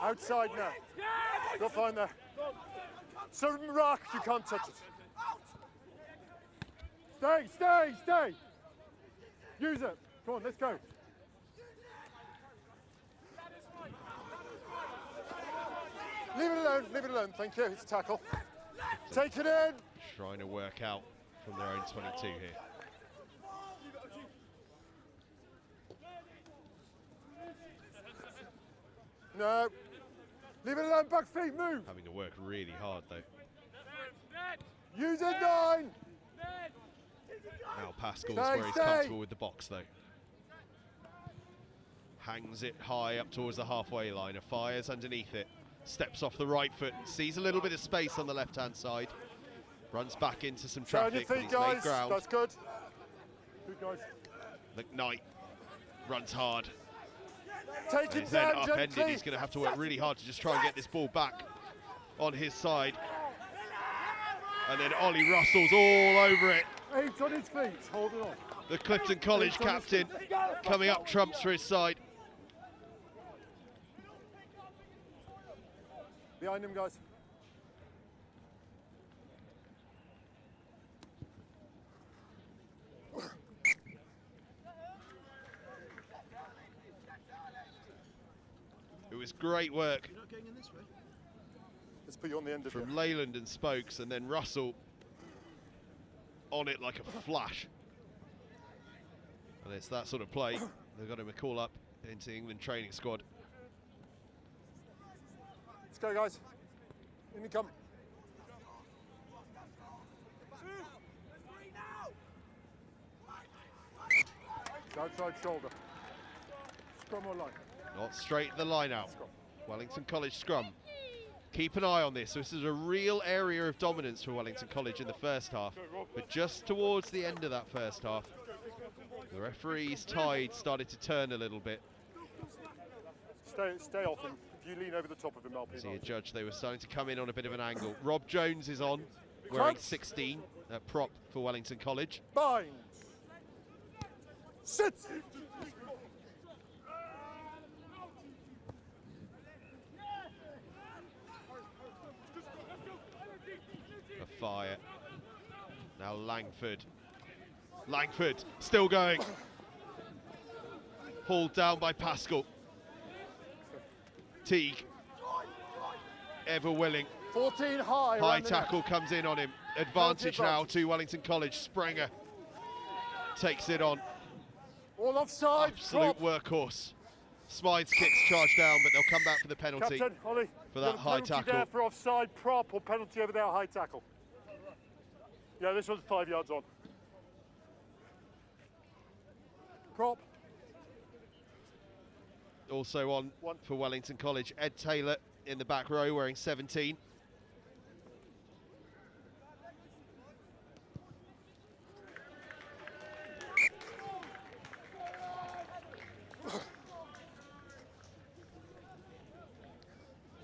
Speaker 2: Outside now. Go find there. Certain rock, you can't touch it. Stay, stay, stay. Use it. Come on, let's go. Leave it alone, thank you. It's a tackle. Take it in.
Speaker 1: Trying to work out from their own 22 here.
Speaker 2: No. Leave it alone, back feet, move.
Speaker 1: Having to work really hard though.
Speaker 2: Use it, 9.
Speaker 1: Now Pascal's where he's comfortable with the box though. Hangs it high up towards the halfway line. Fires underneath it. Steps off the right foot. Sees a little bit of space on the left-hand side. Runs back into some traffic, but he's made ground.
Speaker 2: That's good. Good, guys.
Speaker 1: McKnight runs hard.
Speaker 2: Take
Speaker 1: And
Speaker 2: it
Speaker 1: he's then
Speaker 2: down
Speaker 1: upended.
Speaker 2: gently.
Speaker 1: He's going to have to work really hard to just try and get this ball back on his side. And then Ollie Russell's all over it.
Speaker 2: 8 on his feet, hold it on.
Speaker 1: The Clifton College captain coming up trumps for his side.
Speaker 2: Behind him, guys.
Speaker 1: It was great work
Speaker 2: Let's put you on the end of
Speaker 1: from
Speaker 2: it.
Speaker 1: Leyland and Spokes, and then Russell on it like a flash. And it's that sort of play. They've got him a call up into the England training squad.
Speaker 2: Let's go, guys. In you come. Outside shoulder. Scrum or line?
Speaker 1: Not straight the line out.
Speaker 2: Scrum.
Speaker 1: Wellington College scrum. Keep an eye on this. This is a real area of dominance for Wellington College in the first half. But just towards the end of that first half, the referee's tide started to turn a little bit.
Speaker 2: Stay off him. If you lean over the top of him, I'll be
Speaker 1: See a judge, they were starting to come in on a bit of an angle. Rob Jones is on, wearing 16, prop for Wellington College.
Speaker 2: Bind. Sit.
Speaker 1: A fire. Now Langford. Langford still going. Hauled down by Pascal. Teague. Ever willing.
Speaker 2: 14 high.
Speaker 1: High
Speaker 2: around the
Speaker 1: tackle comes in on him. Advantage now to Wellington College. Sprenger takes it on.
Speaker 2: net. All offside.
Speaker 1: Absolute workhorse. Smythe's kicks charge down, but they'll come back for the penalty.
Speaker 2: Captain, Ollie,
Speaker 1: for that
Speaker 2: got a
Speaker 1: high
Speaker 2: penalty
Speaker 1: tackle.
Speaker 2: there for offside, prop, or penalty over there, high tackle. Yeah, this one's 5 yards on. Prop.
Speaker 1: Also on for Wellington College, Ed Taylor in the back row wearing 17.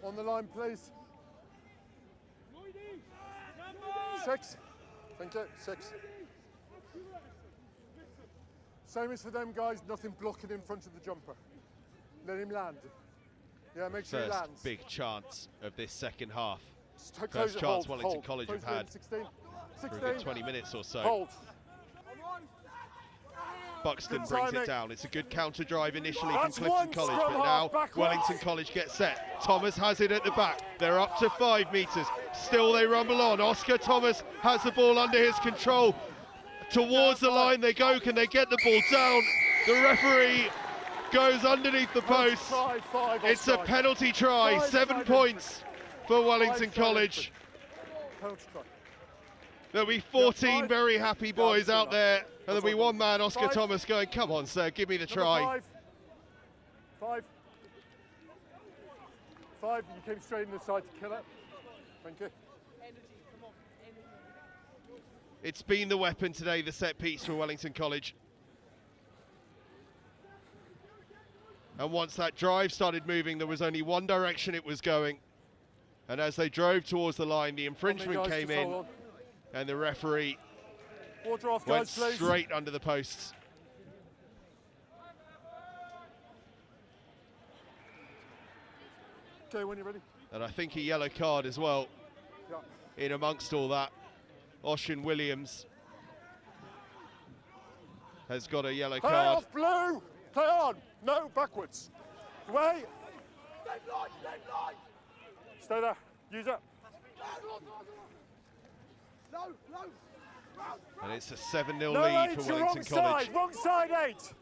Speaker 2: On the line, please. 6. Thank you. 6. Same as for them guys, nothing blocking in front of the jumper. Let him land. Yeah, make sure he
Speaker 1: First
Speaker 2: lands.
Speaker 1: big chance of this second half.
Speaker 2: Close
Speaker 1: First
Speaker 2: it,
Speaker 1: chance
Speaker 2: hold,
Speaker 1: Wellington
Speaker 2: hold.
Speaker 1: College have
Speaker 2: Close it in,
Speaker 1: had
Speaker 2: 16.
Speaker 1: for a
Speaker 2: 16.
Speaker 1: good 20 minutes or so.
Speaker 2: Hold.
Speaker 1: Buxton
Speaker 2: Good
Speaker 1: brings
Speaker 2: timing.
Speaker 1: it down. It's a good counter drive initially
Speaker 2: That's
Speaker 1: from Clifton
Speaker 2: one
Speaker 1: College,
Speaker 2: scrum
Speaker 1: but
Speaker 2: half
Speaker 1: now
Speaker 2: backwards.
Speaker 1: Wellington College gets set. Thomas has it at the back. They're up to 5 metres. Still they rumble on. Oscar Thomas has the ball under his control. Towards the line they go. Can they get the ball down? The referee goes underneath the post. It's a penalty try. 7 points for Wellington College.
Speaker 2: Penalty try.
Speaker 1: There'll be 14
Speaker 2: 5.
Speaker 1: very happy boys
Speaker 2: Yeah,
Speaker 1: out there. And there'll be
Speaker 2: all
Speaker 1: one man, Oscar
Speaker 2: 5.
Speaker 1: Thomas, going, come on, sir, give me the
Speaker 2: Number
Speaker 1: try.
Speaker 2: 5. 5. You came straight in the side to kill it. Thank you.
Speaker 1: It's been the weapon today, the set piece for Wellington College. And once that drive started moving, there was only one direction it was going. And as they drove towards the line, the infringement
Speaker 2: Guys,
Speaker 1: came
Speaker 2: just hold
Speaker 1: in,
Speaker 2: on.
Speaker 1: and the referee
Speaker 2: Water off,
Speaker 1: went
Speaker 2: guys, please.
Speaker 1: straight under the posts.
Speaker 2: Okay, when you're ready.
Speaker 1: And I think a yellow card as well
Speaker 2: Yeah.
Speaker 1: in amongst all that. Ocean Williams has got a yellow
Speaker 2: Play
Speaker 1: card.
Speaker 2: off, blue. Play on. No, backwards. Away. Stay there. Use it.
Speaker 1: And it's a 7-0
Speaker 2: No,
Speaker 1: lead
Speaker 2: 8.
Speaker 1: for
Speaker 2: You're
Speaker 1: Wellington
Speaker 2: wrong
Speaker 1: College.
Speaker 2: side. Wrong side, 8.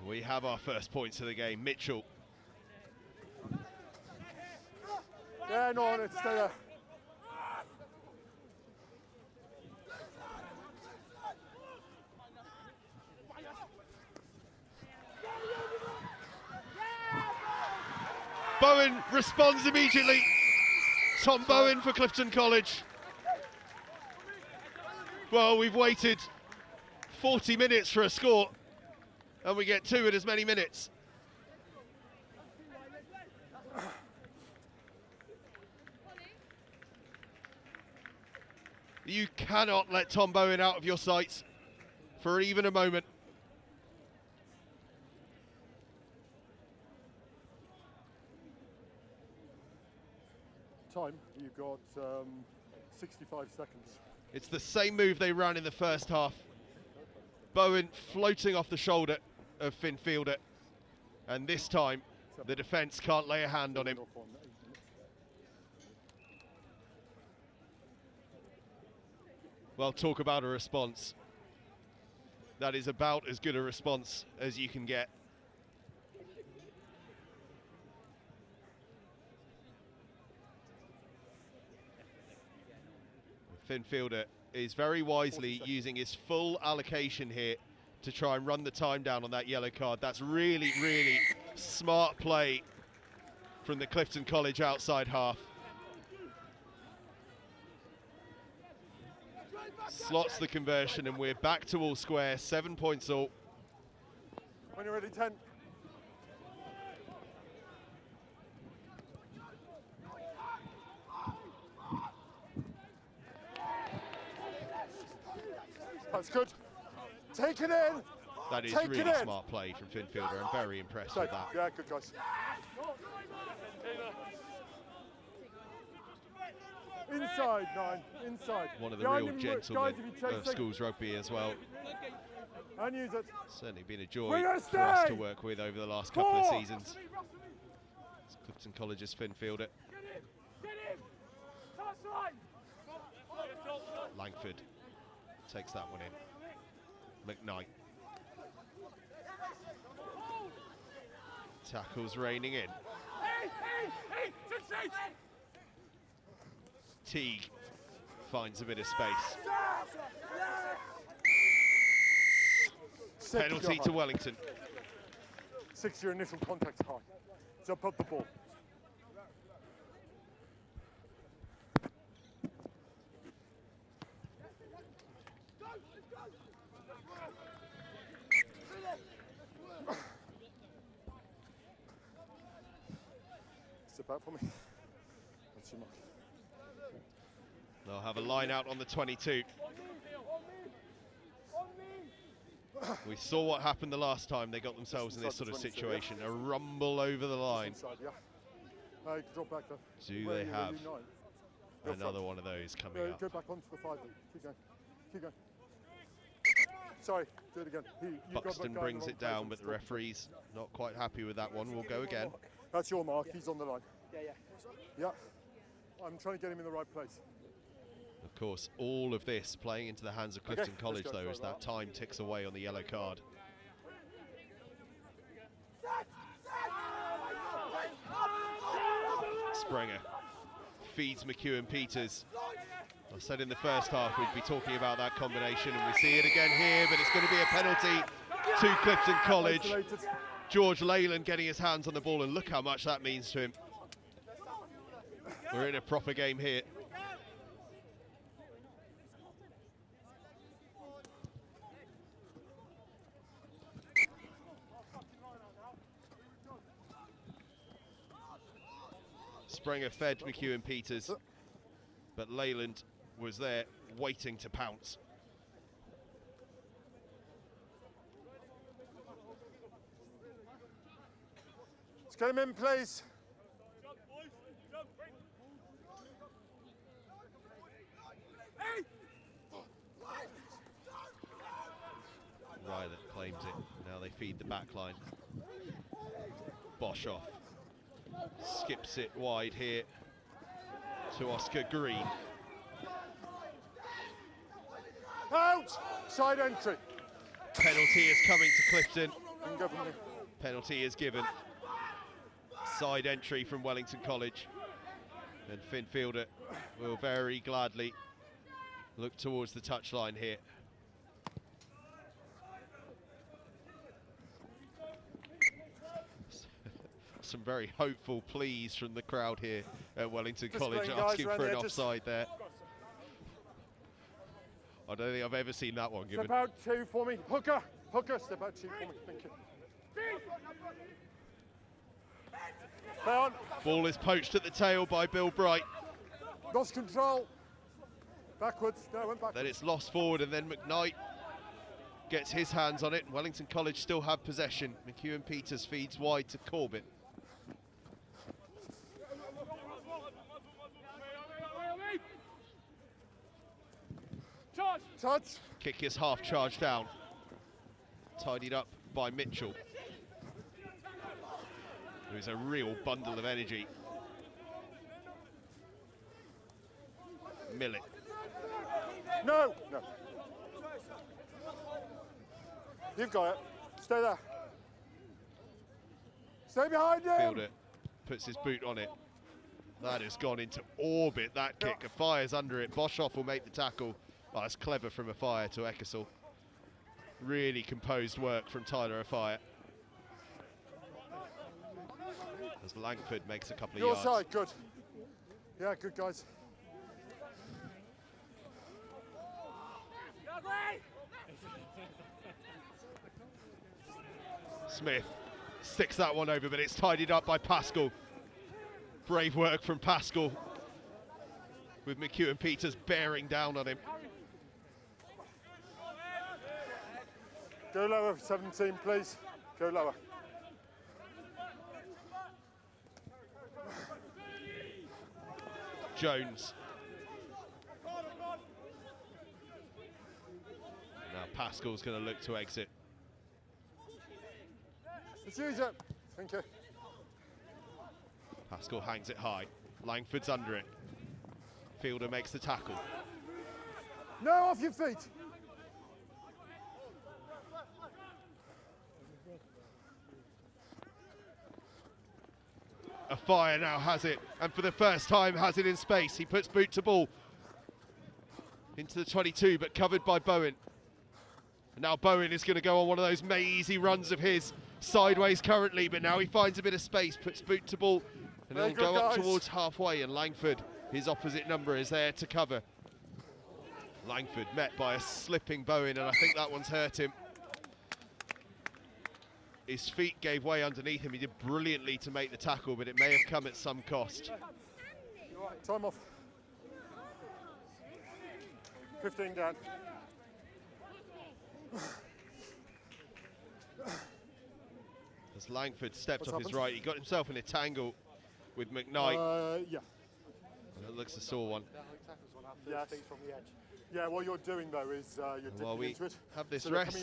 Speaker 1: We have our first points of the game. Mitchell.
Speaker 2: Yeah, no, on it. Stay there.
Speaker 1: Bowen responds immediately. Tom Bowen for Clifton College. Well, we've waited 40 minutes for a score, and we get 2 in as many minutes. You cannot let Tom Bowen out of your sights for even a moment.
Speaker 2: Time, you've got 65 seconds.
Speaker 1: It's the same move they ran in the first half. Bowen floating off the shoulder of Finn Fielder, and this time the defence can't lay a hand on him. Well, talk about a response. That is about as good a response as you can get. Finn Fielder is very wisely using his full allocation here to try and run the time down on that yellow card. That's really, really smart play from the Clifton College outside half. Slots the conversion, and we're back to all square, 7 points all.
Speaker 2: When you're ready, 10. That's good. Take it in.
Speaker 1: That is
Speaker 2: Take
Speaker 1: really smart play from Finn Fielder. I'm very impressed with that.
Speaker 2: Yeah, good guys. Inside, 9. Inside.
Speaker 1: One of the
Speaker 2: Behind
Speaker 1: real
Speaker 2: him,
Speaker 1: gentlemen
Speaker 2: guys, if you chase
Speaker 1: of
Speaker 2: it.
Speaker 1: schools rugby as well.
Speaker 2: And use it.
Speaker 1: Certainly been a joy
Speaker 2: We're gonna
Speaker 1: for us to
Speaker 2: stay.
Speaker 1: work with over the last couple of seasons. It's Clifton College's Finn Fielder. Langford takes that one in. McKnight. Tackles raining in. Teague finds a bit of space. Penalty to Wellington.
Speaker 2: 6 your initial contact high. Jump up the ball. Step out for me. That's your mark.
Speaker 1: They'll have a line out on the 22. We saw what happened the last time they got themselves in this sort of situation. A rumble over the line.
Speaker 2: Inside, yeah. You can drop back though.
Speaker 1: Do
Speaker 2: Where
Speaker 1: they
Speaker 2: are you,
Speaker 1: have
Speaker 2: Go
Speaker 1: another
Speaker 2: front.
Speaker 1: one of those coming
Speaker 2: Go
Speaker 1: up?
Speaker 2: back onto the 5 then. Keep going. Keep going. Sorry, do it again. You've got that
Speaker 1: Buxton
Speaker 2: guy in
Speaker 1: brings
Speaker 2: the
Speaker 1: it
Speaker 2: wrong
Speaker 1: down,
Speaker 2: place.
Speaker 1: but the referee's not quite happy with that one. We'll go again.
Speaker 2: That's your mark. He's on the line.
Speaker 4: Yeah.
Speaker 2: Yeah. I'm trying to get him in the right place.
Speaker 1: Of course, all of this playing into the hands of Clifton
Speaker 2: let's
Speaker 1: College,
Speaker 2: go.
Speaker 1: though,
Speaker 2: Sorry
Speaker 1: as that
Speaker 2: about
Speaker 1: time ticks away on the yellow card. Sprenger feeds McEwen Peters. I said in the first half we'd be talking about that combination, and we see it again here, but it's going to be a penalty to Clifton College.
Speaker 2: Isolated.
Speaker 1: George Leyland getting his hands on the ball, and look how much that means to him. We're in a proper game here. Sprenger fed McEwen Peters, but Leyland was there waiting to pounce.
Speaker 2: Let's get him in, please.
Speaker 1: Ryder claims it. Now they feed the back line. Bosch off. Skips it wide here to Oscar Green.
Speaker 2: Out! Side entry.
Speaker 1: Penalty is coming to Clifton.
Speaker 2: You can go from here.
Speaker 1: Penalty is given. Side entry from Wellington College. And Finn Fielder will very gladly look towards the touchline here. Some very hopeful pleas from the crowd here at Wellington College,
Speaker 2: playing guys
Speaker 1: asking
Speaker 2: around
Speaker 1: for
Speaker 2: the
Speaker 1: an
Speaker 2: edges.
Speaker 1: offside there. I don't think I've ever seen that one given.
Speaker 2: Step out 2 for me. Hooker. Hooker, step out 2 for me. Thank you. Play on.
Speaker 1: Ball is poached at the tail by Bill Bright.
Speaker 2: Lost control. Backwards. No, went backwards.
Speaker 1: Then it's lost forward, and then McKnight gets his hands on it. Wellington College still have possession. McEwen Peters feeds wide to Corbett.
Speaker 2: Touch.
Speaker 1: Kick is half charged down. Tidied up by Mitchell, who's a real bundle of energy. Millet.
Speaker 2: No. No. You've got it. Stay there. Stay behind him.
Speaker 1: Fielder puts his boot on it. That has gone into orbit, that kick. Fires under it. Boshoff will make the tackle. Oh, that's clever from Afire to Ecclesall. Really composed work from Tyler Afire. As Langford makes a couple of
Speaker 2: Your
Speaker 1: yards.
Speaker 2: side, good. Yeah, good guys.
Speaker 1: Smith sticks that one over, but it's tidied up by Pascal. Brave work from Pascal, with McEwen Peters bearing down on him.
Speaker 2: Go lower, 17, please. Go lower.
Speaker 1: Jones. Now Pascal's going to look to exit.
Speaker 2: Let's use it. Thank you.
Speaker 1: Pascal hangs it high. Langford's under it. Fielder makes the tackle.
Speaker 2: No, off your feet.
Speaker 1: Afire now has it, and for the first time has it in space. He puts boot to ball into the 22, but covered by Bowen. And now Bowen is going to go on one of those mazy runs of his, sideways currently, but now he finds a bit of space, puts boot to ball, and he'll go up towards halfway, and Langford, his opposite number, is there to cover. Langford met by a slipping Bowen, and I think that one's hurt him. His feet gave way underneath him. He did brilliantly to make the tackle, but it may have come at some cost.
Speaker 2: Time off. 15 down.
Speaker 1: As Langford stepped off his right, he got himself in a tangle with McKnight.
Speaker 2: Yeah.
Speaker 1: That looks a sore one.
Speaker 2: Yes. From the edge. Yeah, what you're doing though is you're dipping into it.
Speaker 1: Have this
Speaker 2: so
Speaker 1: rest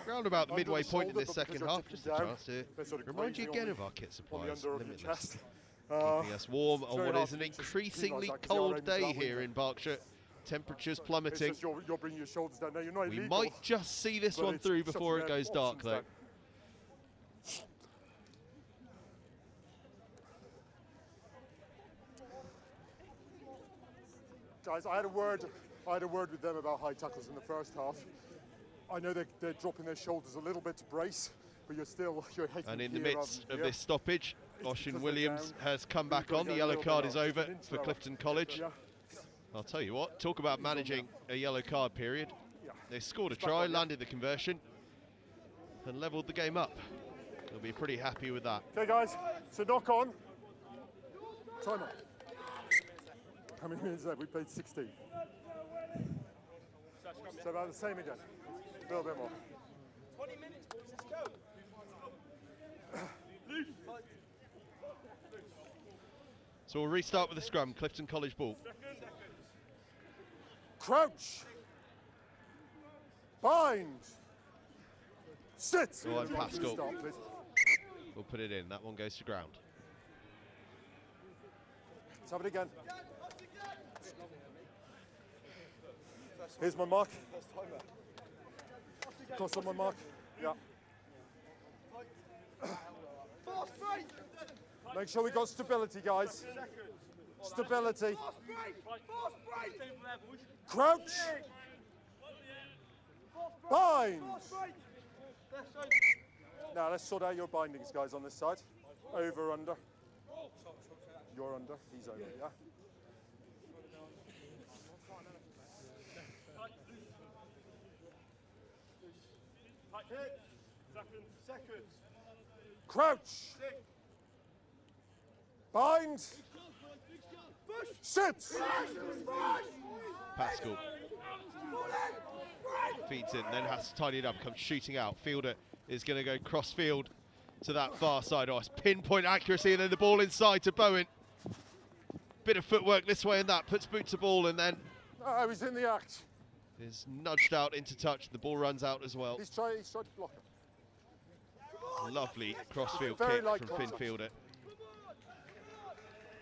Speaker 1: round about the midway point in this second half. Just a chance to remind you again of our kit supplies. Limitless. Keeping us warm on what is an increasingly cold day here in Berkshire. Temperatures plummeting.
Speaker 2: You're bringing your shoulders down. No, you're not
Speaker 1: We
Speaker 2: illegal,
Speaker 1: might just see this one through before it goes dark though.
Speaker 2: Guys, I had a word with them about high tackles in the first half. I know they're dropping their shoulders a little bit to brace, but you're hitting.
Speaker 1: And in the midst of this stoppage, Oshin Williams has come back on. The yellow card is over for Clifton College. I'll tell you what, talk about managing a yellow card period. They scored a try, landed the conversion, and levelled the game up. They'll be pretty happy with that.
Speaker 2: Okay, guys, so knock on. Time up. How many minutes have we played? 16. So about the same again. A little bit more.
Speaker 3: 20 minutes, boys, let's go.
Speaker 1: So we'll restart with the scrum, Clifton College ball.
Speaker 2: Crouch. Bind. Sit.
Speaker 1: Go on, Pascal.
Speaker 2: Start, please.
Speaker 1: We'll put it in. That one goes to ground.
Speaker 2: Let's have it again. Here's my mark. Cross on my mark. Yeah. Make sure we got stability, guys. Stability. Crouch. Bind. Now let's sort out your bindings, guys, on this side. Over, under. You're under, he's over, yeah? Crouch. Bind. Sit.
Speaker 1: Pascal feeds in, then has to tidy it up, comes shooting out. Fielder is going to go cross field to that far side. Oh, it's pinpoint accuracy, and then the ball inside to Bowen. Bit of footwork this way and that, puts boot to ball, and then
Speaker 2: I was in the act.
Speaker 1: is nudged out into touch. The ball runs out as well.
Speaker 2: He's tried to block it.
Speaker 1: Lovely cross-field
Speaker 2: Very
Speaker 1: kick
Speaker 2: light
Speaker 1: from
Speaker 2: contact.
Speaker 1: Finn Fielder,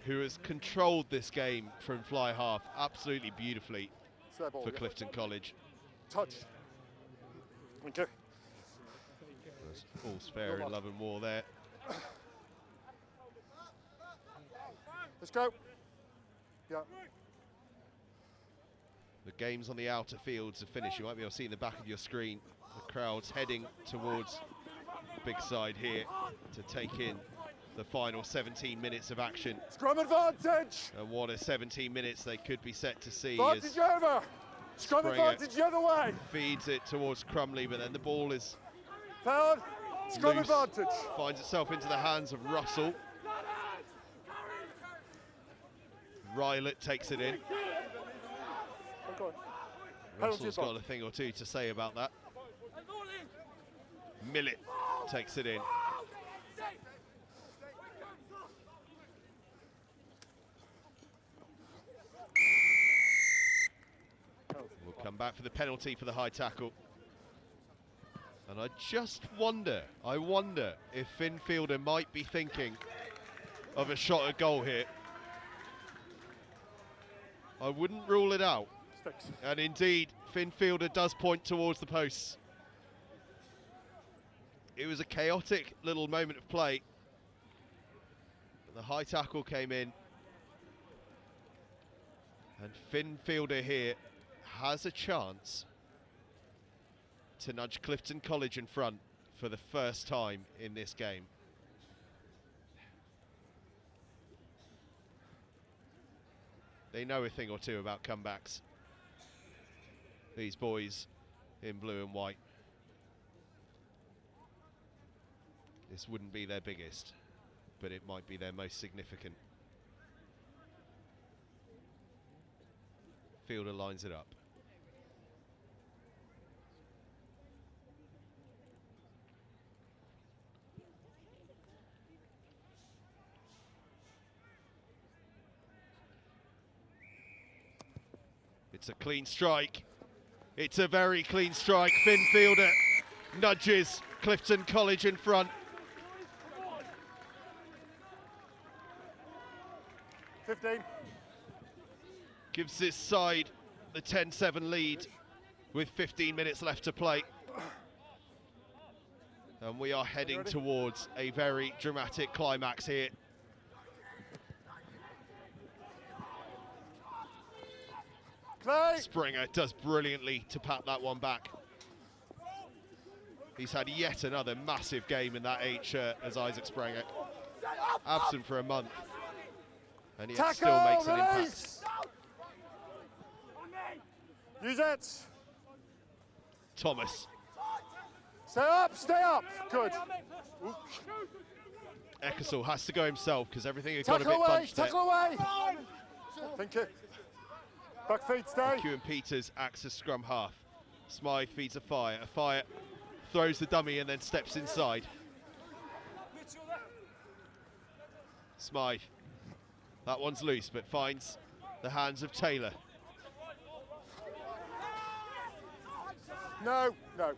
Speaker 1: who has controlled this game from fly half absolutely beautifully
Speaker 2: Fair ball,
Speaker 1: for
Speaker 2: yeah.
Speaker 1: Clifton College.
Speaker 2: Touch. Okay.
Speaker 1: All's fair in love and war there.
Speaker 2: Let's go. Yeah.
Speaker 1: The game's on the outer fields to finish. You might be able to see in the back of your screen the crowd's heading towards the big side here to take in the final 17 minutes of action.
Speaker 2: Scrum advantage.
Speaker 1: And what a 17 minutes they could be set to see
Speaker 2: Advantage
Speaker 1: as
Speaker 2: over. Scrum
Speaker 1: Springer
Speaker 2: advantage the other way.
Speaker 1: feeds it towards Crumley, but then the ball is
Speaker 2: Down. Scrum
Speaker 1: loose,
Speaker 2: advantage.
Speaker 1: finds itself into the hands of Russell. Rylett takes it in.
Speaker 2: Okay.
Speaker 1: Russell's got a thing or two to say about that. Millett takes it in. We'll come back for the penalty for the high tackle. And I just wonder, if Finn Fielder might be thinking of a shot at goal here. I wouldn't rule it out.
Speaker 2: Sticks.
Speaker 1: And indeed, Finn Fielder does point towards the posts. It was a chaotic little moment of play. But the high tackle came in. And Finn Fielder here has a chance to nudge Clifton College in front for the first time in this game. They know a thing or two about comebacks, these boys in blue and white. This wouldn't be their biggest, but it might be their most significant. Fielder lines it up. It's a clean strike. It's a very clean strike. Finn Fielder nudges Clifton College in front.
Speaker 2: 15.
Speaker 1: Gives this side the 10-7 lead with 15 minutes left to play. And we are heading towards a very dramatic climax here.
Speaker 2: Play.
Speaker 1: Springer does brilliantly to pat that one back. He's had yet another massive game in that 8 shirt as Isaac Springer. Absent for a month. And he
Speaker 2: Tackle,
Speaker 1: still makes an impact.
Speaker 2: release. Use it.
Speaker 1: Thomas.
Speaker 2: Stay up, stay up. Good.
Speaker 1: Eckersall has to go himself because everything had got a
Speaker 2: Tackle
Speaker 1: bit
Speaker 2: away,
Speaker 1: bunched there.
Speaker 2: tackle away. Thank you. Back feet, stay.
Speaker 1: Kewan Peters acts as scrum half. Smythe feeds a fire. A fire throws the dummy and then steps inside. Smythe. That one's loose, but finds the hands of Taylor.
Speaker 2: No, no.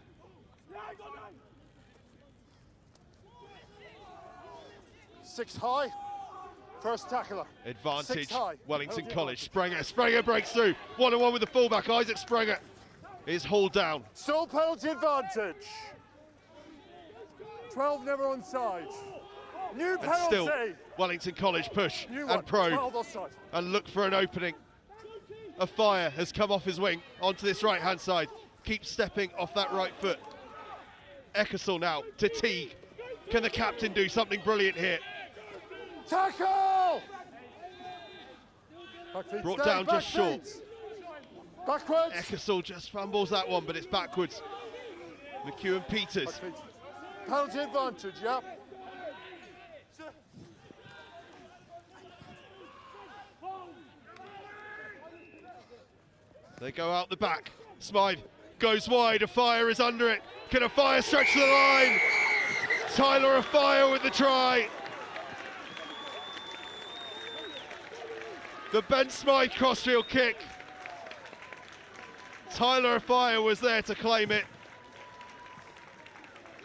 Speaker 2: Six high. First tackler.
Speaker 1: Advantage,
Speaker 2: 6 high.
Speaker 1: Wellington
Speaker 2: Hold the
Speaker 1: College.
Speaker 2: advantage.
Speaker 1: Springer breaks through. 1-on-1 with the fullback. Isaac Springer is hauled down.
Speaker 2: Still penalty advantage. 12 never onside. New
Speaker 1: And
Speaker 2: penalty.
Speaker 1: still, Wellington College push
Speaker 2: New
Speaker 1: and
Speaker 2: one.
Speaker 1: probe
Speaker 2: 12 offside.
Speaker 1: and look for an opening. A fire has come off his wing onto this right-hand side. Keeps stepping off that right foot. Eckersall now to Teague. Can the captain do something brilliant here?
Speaker 2: Tackle! Back feet,
Speaker 1: Brought
Speaker 2: stay,
Speaker 1: down
Speaker 2: back
Speaker 1: just short.
Speaker 2: feet. Backwards.
Speaker 1: Eckersall just fumbles that one, but it's backwards. McEwen Peters.
Speaker 2: Penalty advantage, yeah.
Speaker 1: They go out the back. Smythe goes wide. Afire is under it. Can Afire stretch the line? Tyler Afire with the try. The Ben Smythe crossfield kick. Tyler Afire was there to claim it.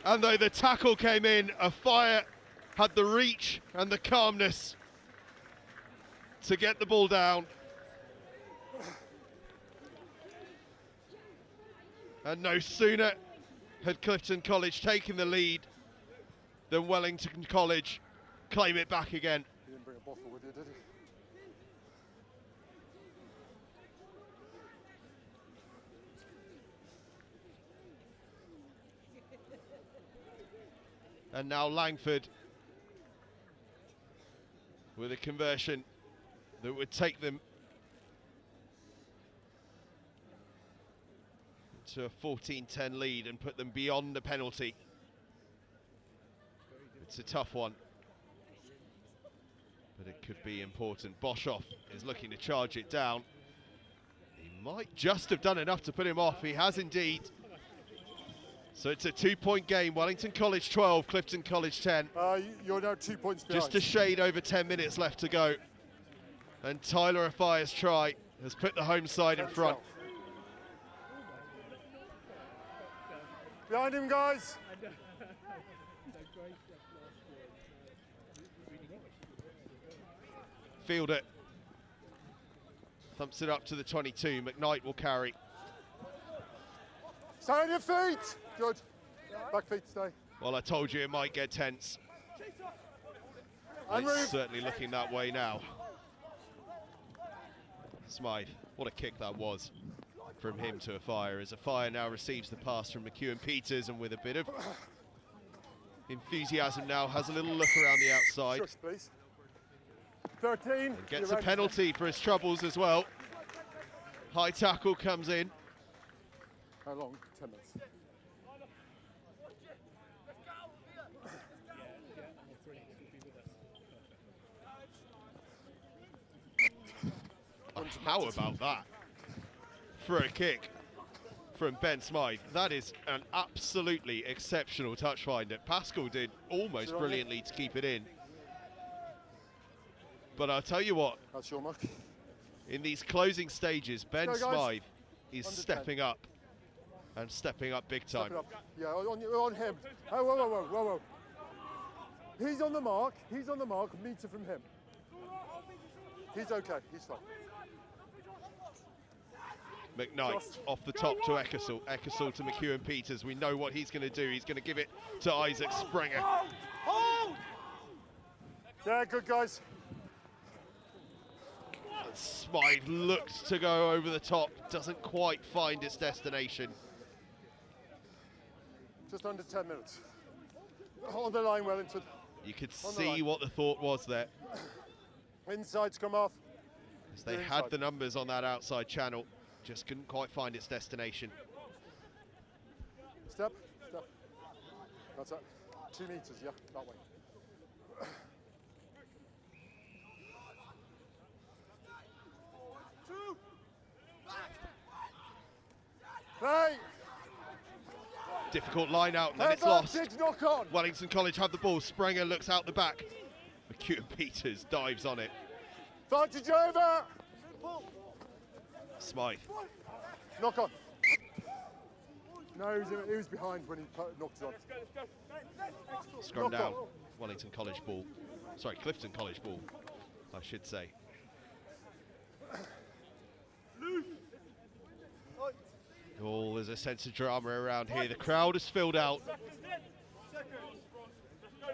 Speaker 1: And though the tackle came in, Afire had the reach and the calmness to get the ball down. And no sooner had Clifton College taken the lead than Wellington College claim it back again.
Speaker 2: He didn't bring a bottle with you, did he?
Speaker 1: And now Langford with a conversion that would take them to a 14-10 lead and put them beyond the penalty. It's a tough one, but it could be important. Boshoff is looking to charge it down. He might just have done enough to put him off. He has indeed. So it's a 2-point game. Wellington College 12, Clifton College 10.
Speaker 2: You're now 2 points behind.
Speaker 1: Just a shade over 10 minutes left to go. And Tyler Afire's try has put the home side in front.
Speaker 2: Behind him, guys.
Speaker 1: Fielder thumps it up to the 22. McKnight will carry.
Speaker 2: Stay on your feet. Good. Back feet, stay.
Speaker 1: Well, I told you it might get tense.
Speaker 2: And
Speaker 1: It's certainly looking that way now. Smythe, what a kick that was from him to Afire, as Afire now receives the pass from McEwen Peters, and with a bit of enthusiasm now has a little look around the outside.
Speaker 2: Shush, please. 13.
Speaker 1: And gets a penalty for his troubles as well. High tackle comes in.
Speaker 2: How long? 10 minutes.
Speaker 1: How about that? For a kick from Ben Smythe. That is an absolutely exceptional touch find that Pascal did almost brilliantly to keep it in. But I'll tell you what,
Speaker 2: that's your mark.
Speaker 1: In these closing stages, Ben Smythe is stepping up, and stepping up big time.
Speaker 2: Yeah, on him. Oh, whoa, whoa, whoa, whoa, whoa. He's on the mark, a metre from him. He's okay, he's fine.
Speaker 1: McKnight off the top to Ecclesall. Ecclesall to McEwen Peters. We know what he's going to do. He's going to give it to Isaac Springer.
Speaker 2: Yeah, good guys.
Speaker 1: Smythe looked to go over the top. Doesn't quite find its destination.
Speaker 2: Just under 10 minutes. On the line, Wellington.
Speaker 1: You could see what the thought was there.
Speaker 2: Inside's come off.
Speaker 1: As they had the numbers on that outside channel. Just couldn't quite find its destination.
Speaker 2: Step, step. That's it. 2 metres, yeah, that way. Play.
Speaker 1: Difficult line out, and then it's lost.
Speaker 2: Knock on.
Speaker 1: Wellington College have the ball. Springer looks out the back. McEwen Peters dives on it.
Speaker 2: Vantage over.
Speaker 1: Smythe.
Speaker 2: Knock on. No, he was behind when he knocked it on.
Speaker 1: Scrum down. Wellington College ball. Sorry, Clifton College ball, I should say. Oh, there's a sense of drama around here. The crowd is filled out.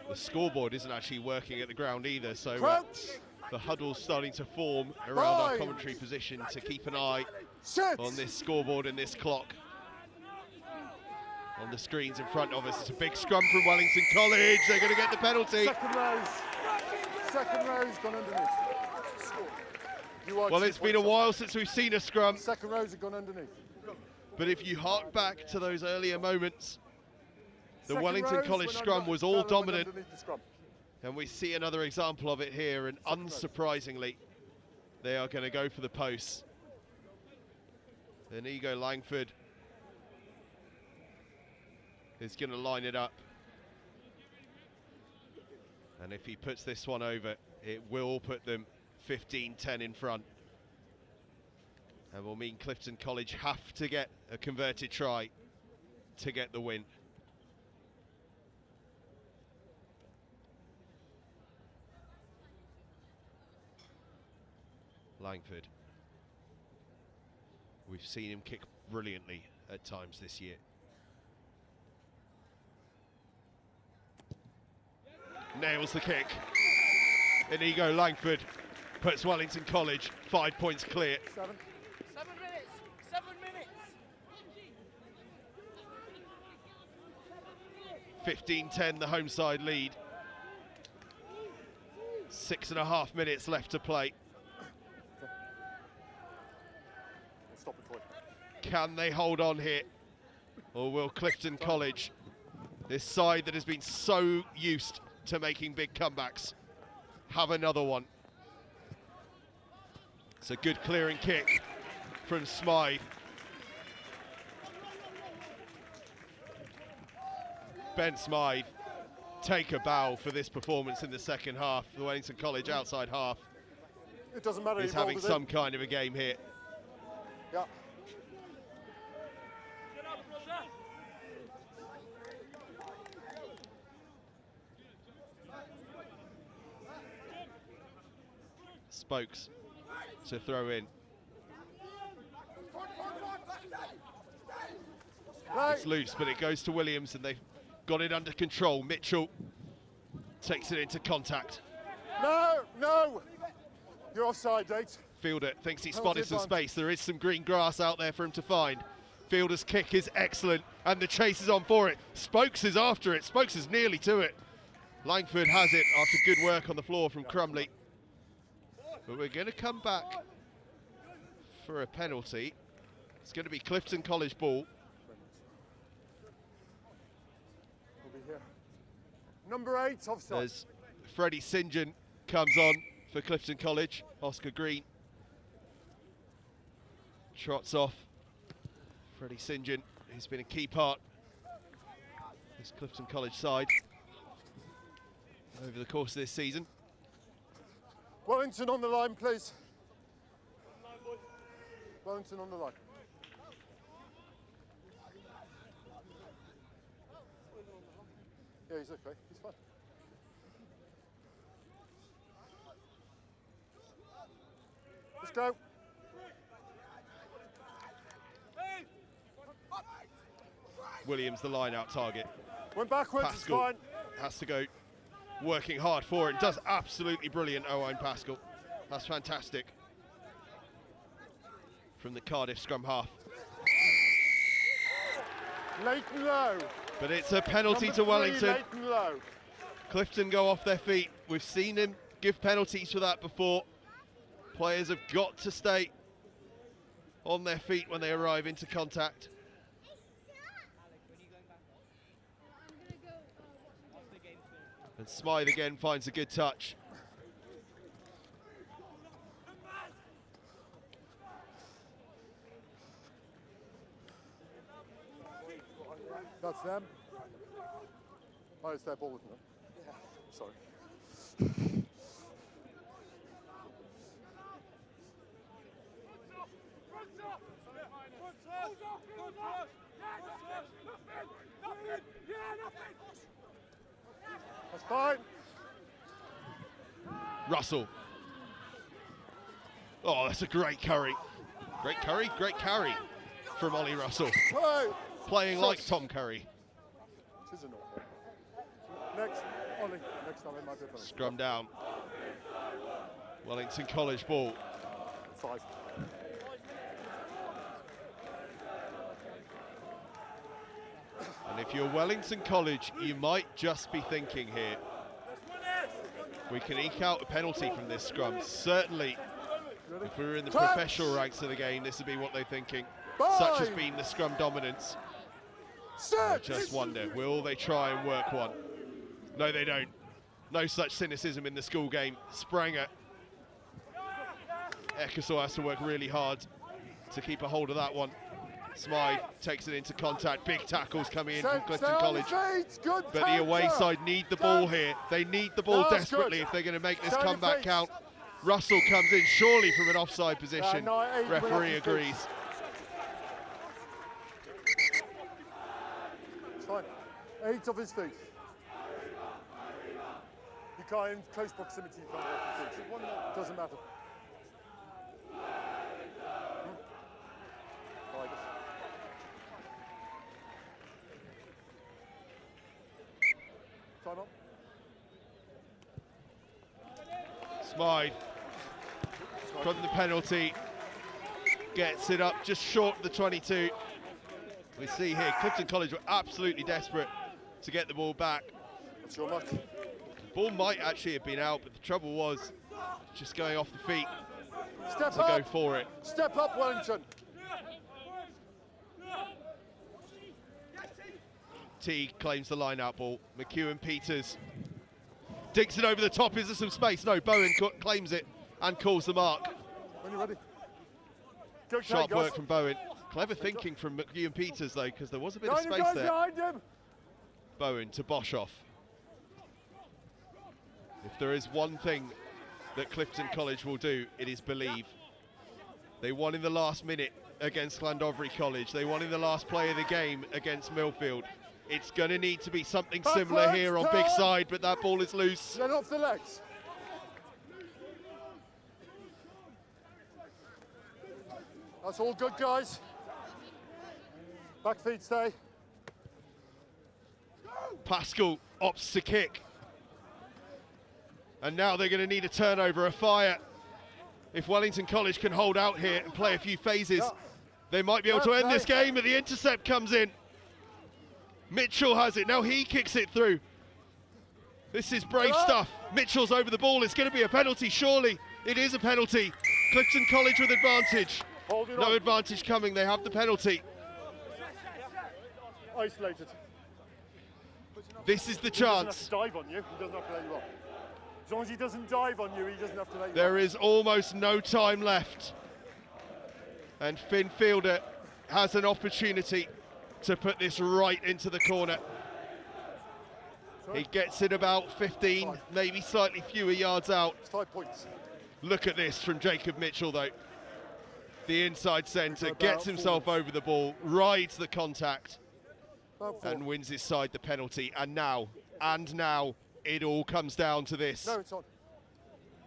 Speaker 1: The scoreboard isn't actually working at the ground either, so the huddle's starting to form around our commentary position to keep an eye on this scoreboard and this clock. On the screens in front of us, it's a big scrum from Wellington College. They're going to get the penalty.
Speaker 2: Second row's gone underneath.
Speaker 1: Well, it's been a while since we've seen a scrum.
Speaker 2: Second rows have gone underneath.
Speaker 1: But if you hark back to those earlier moments
Speaker 2: Second
Speaker 1: Wellington
Speaker 2: rows,
Speaker 1: College
Speaker 2: when
Speaker 1: scrum
Speaker 2: I'm
Speaker 1: was all
Speaker 2: Darren went
Speaker 1: dominant,
Speaker 2: underneath the scrum.
Speaker 1: and we see another example of it here, and unsurprisingly, they are going to go for the posts. Inigo Langford is going to line it up. And if he puts this one over, it will put them 15-10 in front. And will mean Clifton College have to get a converted try to get the win. Langford. We've seen him kick brilliantly at times this year. Nails the kick. Inigo Langford puts Wellington College 5 points clear.
Speaker 3: 7 minutes. 7 minutes.
Speaker 1: 15-10 the home side lead. 6.5 minutes left to play.
Speaker 2: Stop it, boy.
Speaker 1: Can they hold on here? Or will Clifton College, this side that has been so used to making big comebacks, have another one? It's a good clearing kick from Smythe. Ben Smythe, take a bow for this performance in the second half. The Wellington College outside half
Speaker 2: It doesn't matter.
Speaker 1: is
Speaker 2: he rolled
Speaker 1: having
Speaker 2: it in.
Speaker 1: some kind of a game here.
Speaker 2: Yeah.
Speaker 1: Spokes to throw in.
Speaker 2: Right.
Speaker 1: It's loose, but it goes to Williams, and they've got it under control. Mitchell takes it into contact.
Speaker 2: No, no. You're offside, Date.
Speaker 1: Fielder thinks he
Speaker 2: Penalty
Speaker 1: spotted some
Speaker 2: advantage.
Speaker 1: space. There is some green grass out there for him to find. Fielder's kick is excellent, and the chase is on for it. Spokes is after it. Spokes is nearly to it. Langford has it after good work on the floor from Crumley. But we're going to come back for a penalty. It's going to be Clifton College ball.
Speaker 2: We'll be here. Number 8, offside.
Speaker 1: As Freddie St. John comes on for Clifton College. Oscar Green trots off. Freddie St. John, who's been a key part of this Clifton College side over the course of this season.
Speaker 2: Wellington on the line, please. Wellington on the line. Yeah, he's okay. He's fine. Let's go.
Speaker 1: Williams, the line-out target.
Speaker 2: Went backwards, it's
Speaker 1: Pascal
Speaker 2: fine.
Speaker 1: has to go working hard for it. Does absolutely brilliant, Owain Pascal. That's fantastic. From the Cardiff scrum half.
Speaker 2: Late and low.
Speaker 1: But it's a penalty
Speaker 2: Number
Speaker 1: to
Speaker 2: 3,
Speaker 1: Wellington.
Speaker 2: late and low.
Speaker 1: Clifton go off their feet. We've seen him give penalties for that before. Players have got to stay on their feet when they arrive into contact. And Smythe again finds a good touch.
Speaker 2: That's them. Oh, it's their ball, isn't it? Yeah. Sorry. That's fine.
Speaker 1: Russell. Oh, that's a great curry. Great curry, great carry from Ollie Russell.
Speaker 2: Hey.
Speaker 1: Playing like Tom Curry.
Speaker 2: It is a knock. Next, Ollie. Next time it might be a penalty.
Speaker 1: Scrum down. Wellington College ball.
Speaker 2: 5.
Speaker 1: And if you're Wellington College, you might just be thinking here, we can eke out a penalty from this scrum. Certainly, if we were in the professional ranks of the game, this would be what they're thinking. Such has been the scrum dominance.
Speaker 2: Set!
Speaker 1: Just wonder, will they try and work one? No, they don't. No such cynicism in the school game. Spranger. Ecclesall has to work really hard to keep a hold of that one. Smythe takes it into contact. Big tackles coming in from Clifton College. But the away side need the ball here. They need the ball desperately if they're going to make this comeback count. Russell comes in surely from an offside position. Referee agrees.
Speaker 2: It's fine. 8 of his feet. You can't in close proximity. You can't get the feet. Doesn't matter. Time up.
Speaker 1: Smythe from the penalty gets it up just short of the 22. We see here Clifton College were absolutely desperate to get the ball back.
Speaker 2: That's your mark.
Speaker 1: The ball might actually have been out, but the trouble was just going off the feet
Speaker 2: Step
Speaker 1: to
Speaker 2: up.
Speaker 1: go for it.
Speaker 2: Step up, Wellington.
Speaker 1: T claims the line-out ball. McEwen Peters digs it over the top. Is there some space? No, Bowen claims it and calls the mark.
Speaker 2: When you're ready. Go,
Speaker 1: Sharp
Speaker 2: guys.
Speaker 1: work from Bowen. Clever thinking from McEwen Peters, though, because there was a bit of
Speaker 2: Behind him,
Speaker 1: space
Speaker 2: guys,
Speaker 1: there.
Speaker 2: behind him.
Speaker 1: Bowen to Boshoff. If there is one thing that Clifton College will do, it is believe. They won in the last minute against Llandovery College. They won in the last play of the game against Millfield. It's going to need to be something similar here on big side, but that ball is loose.
Speaker 2: Let off the legs. That's all good, guys. Back feet stay.
Speaker 1: Pascal opts to kick. And now they're going to need a turnover, a fire. If Wellington College can hold out here and play a few phases, they might be able to end this game, but the intercept comes in. Mitchell has it, now he kicks it through. This is brave stuff. Mitchell's over the ball, it's going to be a penalty, surely. It is a penalty. Clifton College with advantage. No advantage coming, they have the penalty.
Speaker 2: Isolated.
Speaker 1: This is the
Speaker 2: He doesn't
Speaker 1: chance.
Speaker 2: have to dive on you, he doesn't have to let you off. As long as he doesn't dive on you, he doesn't have to let you
Speaker 1: There
Speaker 2: off.
Speaker 1: is almost no time left. And Finn Fielder has an opportunity to put this right into the corner. He gets it about 15, maybe slightly fewer yards out.
Speaker 2: It's 5 points.
Speaker 1: Look at this from Jacob Mitchell, though. The inside centre gets himself over the ball, rides the contact, and wins his side the penalty. And now, it all comes down to this.
Speaker 2: No, it's on.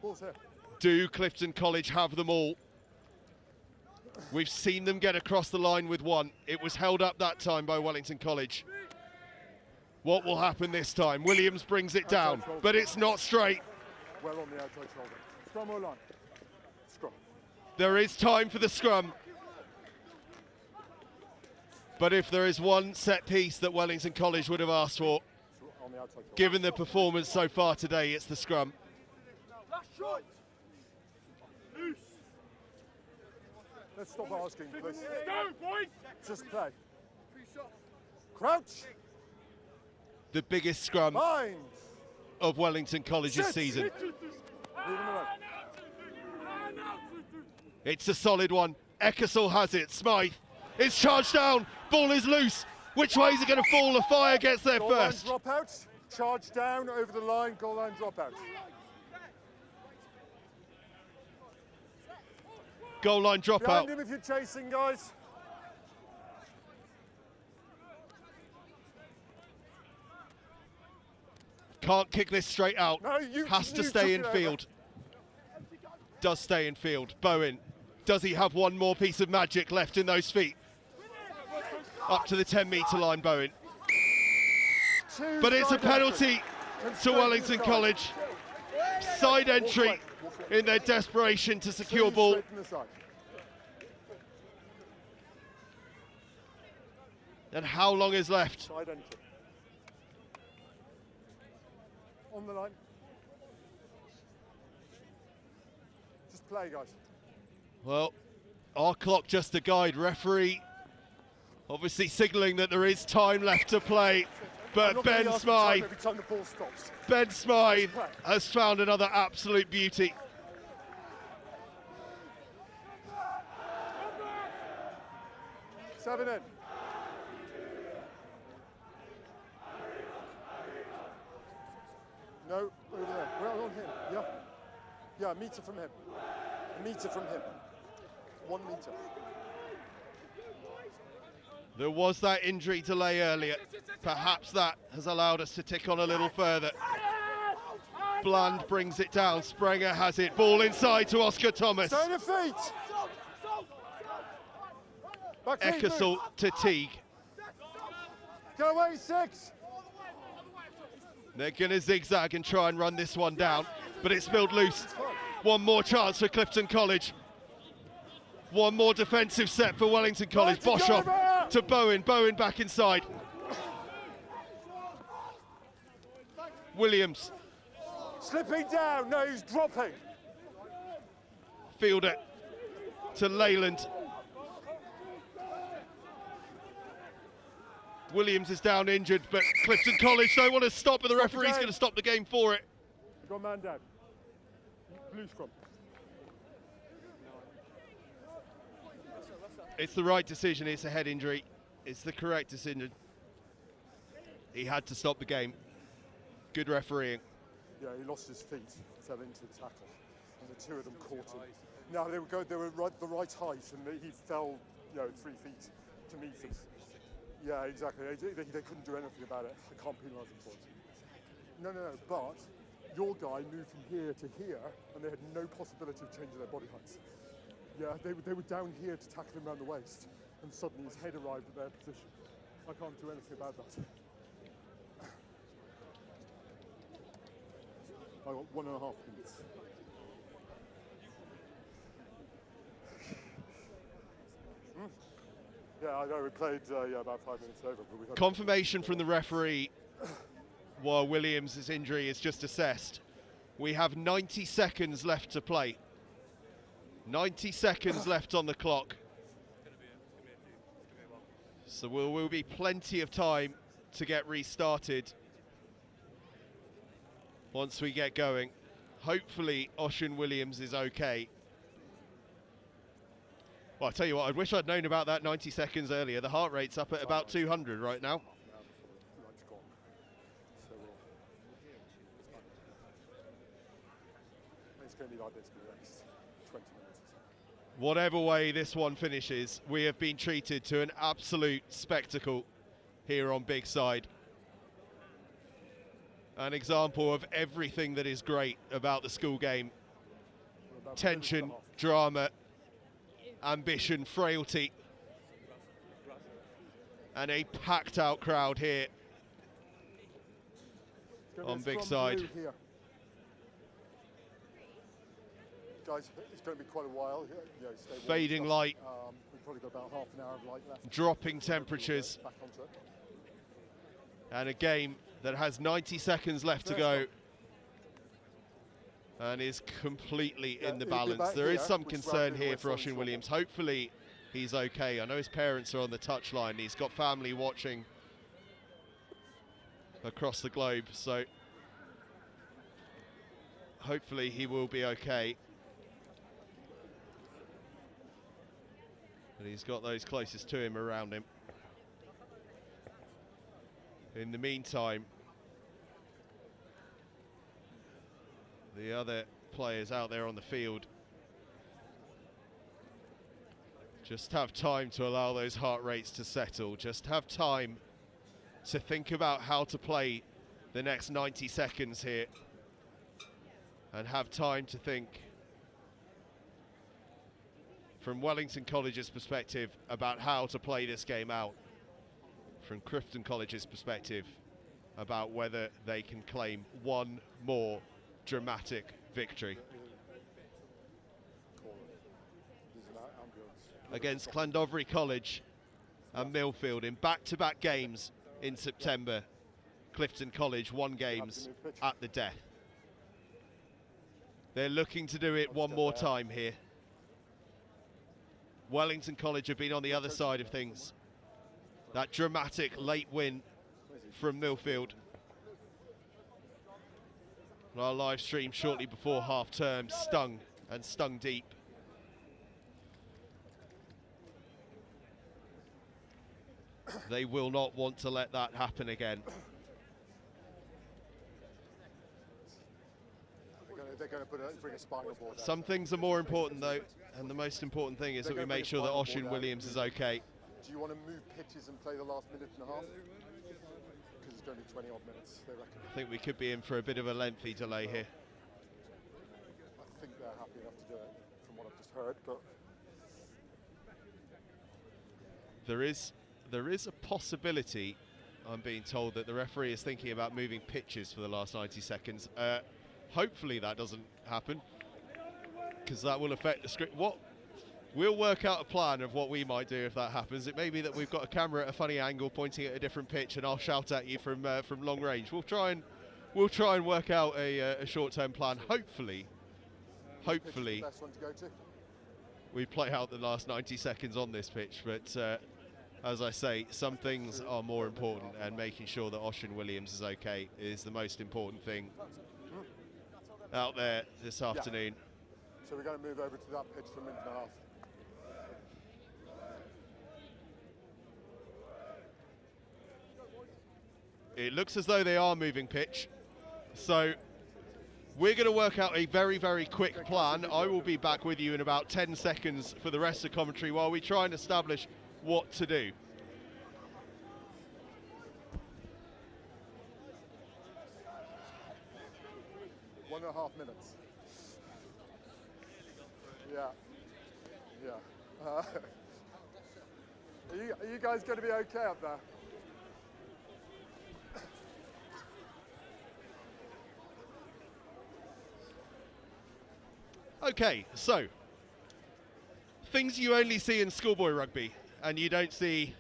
Speaker 2: Ball's here.
Speaker 1: Do Clifton College have them all? We've seen them get across the line with one. It was held up that time by Wellington College. What will happen this time? Williams brings it down, but it's not straight.
Speaker 2: Well on the outside shoulder. Scrum or line? Scrum.
Speaker 1: There is time for the scrum. But if there is one set piece that Wellington College would have asked for,
Speaker 2: On the outside shoulder.
Speaker 1: given the performance so far today, it's the scrum.
Speaker 2: Let's stop asking, please.
Speaker 3: Let's go, boys!
Speaker 2: Just play. Crouch.
Speaker 1: The biggest scrum
Speaker 2: Mind.
Speaker 1: of Wellington College's season.
Speaker 2: Leave him alone.
Speaker 1: It's a solid one. Ecclesall has it. Smythe is charged down. Ball is loose. Which way is it going to fall? The fire gets there
Speaker 2: Goal line
Speaker 1: first.
Speaker 2: dropouts. Charge down over the line. Goal line dropouts.
Speaker 1: Goal line
Speaker 2: Behind
Speaker 1: dropout.
Speaker 2: him if you're chasing, guys.
Speaker 1: Can't kick this straight out.
Speaker 2: No, you
Speaker 1: Has to
Speaker 2: you
Speaker 1: stay
Speaker 2: took
Speaker 1: in
Speaker 2: it
Speaker 1: field. Does stay in field. Bowen. Does he have one more piece of magic left in those feet? Up to the 10-metre line, Bowen.
Speaker 2: Two
Speaker 1: But it's a
Speaker 2: side
Speaker 1: penalty
Speaker 2: entries.
Speaker 1: to Wellington College. Side entry in their desperation to secure
Speaker 2: Two
Speaker 1: ball.
Speaker 2: straight from the side.
Speaker 1: And how long is left?
Speaker 2: Side entry. On the line. Just play, guys.
Speaker 1: Well, our clock just a guide. Referee Obviously signalling that there is time left to play, but Ben Smythe has found another absolute beauty.
Speaker 2: Seven in. No, over there. Well on him. Yeah. Yeah, a metre from him. A metre from him. 1 metre.
Speaker 1: There was that injury delay earlier. Perhaps that has allowed us to tick on a little further. Bland brings it down. Sprenger has it. Ball inside to Oscar Thomas.
Speaker 2: Stay on your feet.
Speaker 1: Eckersall to Teague.
Speaker 2: Go away, 6.
Speaker 1: They're going to zigzag and try and run this one down, but it's spilled loose. One more chance for Clifton College. One more defensive set for Wellington College. Boshoff to Bowen. Bowen back inside. Williams.
Speaker 2: Slipping down. No, he's dropping.
Speaker 1: Fielder to Leyland. Williams is down injured, but Clifton College don't want to stop, but the referee's going to stop the game for it.
Speaker 2: We've got man down. Blue scrum.
Speaker 1: It's the right decision. It's a head injury. It's the correct decision. He had to stop the game. Good refereeing.
Speaker 2: Yeah, he lost his feet, fell into the tackle, and the two of them caught him. No, they were right, the right height, and he fell, 3 feet to meet them. Yeah, exactly. They couldn't do anything about it. I can't penalise them for it. No, but your guy moved from here to here, and they had no possibility of changing their body heights. Yeah, they were down here to tackle him around the waist, and suddenly his head arrived at their position. I can't do anything about that. I got 1.5 minutes. Yeah, I know we played about 5 minutes over. But we had
Speaker 1: confirmation from the referee while Williams' injury is just assessed. We have 90 seconds left to play. 90 seconds left on the clock. So will be plenty of time to get restarted once we get going. Hopefully Ocean Williams is okay. Well, I'll tell you what, I wish I'd known about that 90 seconds earlier. The heart rate's up at about 200 right now.
Speaker 2: It's going to be like this for the next 20 minutes.
Speaker 1: Whatever way this one finishes, we have been treated to an absolute spectacle here on Big Side. An example of everything that is great about the school game. Tension, drama, ambition, frailty, and a packed out crowd here on Big Side.
Speaker 2: Guys, it's going to be quite a while.
Speaker 1: Fading light,
Speaker 2: we've probably got about half an hour of light left.
Speaker 1: Dropping temperatures, and a game that has 90 seconds left to go and is completely in the balance. There is some concern here for Ocean Williams. Hopefully he's okay. I know his parents are on the touchline. He's got family watching across the globe, so hopefully he will be okay. And he's got those closest to him around him. In the meantime, the other players out there on the field just have time to allow those heart rates to settle. Just have time to think about how to play the next 90 seconds here. And have time to think from Wellington College's perspective about how to play this game out. From Clifton College's perspective about whether they can claim one more dramatic victory against Llandovery College and Millfield in back-to-back games in September. Clifton College won games at the death. They're looking to do it one more time here. Wellington College have been on the other side of things. That dramatic late win from Millfield. Our live stream shortly before half term stung and stung deep. They will not want to let that happen again.
Speaker 2: They're going to bring a spinal board out.
Speaker 1: Some things are more important though, and the most important thing is that we make sure that Ossian Williams is okay.
Speaker 2: Do you want to move pitches and play the last minute and a half? Because it's going to be 20 odd minutes, they reckon.
Speaker 1: I think we could be in for a bit of a lengthy delay here.
Speaker 2: I think they're happy enough to do it, from what I've just heard, but...
Speaker 1: There is a possibility, I'm being told, that the referee is thinking about moving pitches for the last 90 seconds. Hopefully that doesn't happen, because that will affect the script. We'll work out a plan of what we might do if that happens. It may be that we've got a camera at a funny angle pointing at a different pitch, and I'll shout at you from long range. We'll try and work out a short-term plan. Hopefully,
Speaker 2: Best one to go to.
Speaker 1: we play out the last 90 seconds on this pitch. But as I say, some things are more important, and making sure that Ossian Williams is okay is the most important thing out there this afternoon.
Speaker 2: So we're going to move over to that pitch for a minute and a half.
Speaker 1: It looks as though they are moving pitch. So we're going to work out a very, very quick plan. I will be back with you in about 10 seconds for the rest of commentary while we try and establish what to do.
Speaker 2: One and a half minutes. Yeah. Yeah. Are you guys going to be okay up there?
Speaker 1: Okay, so things you only see in schoolboy rugby and you don't see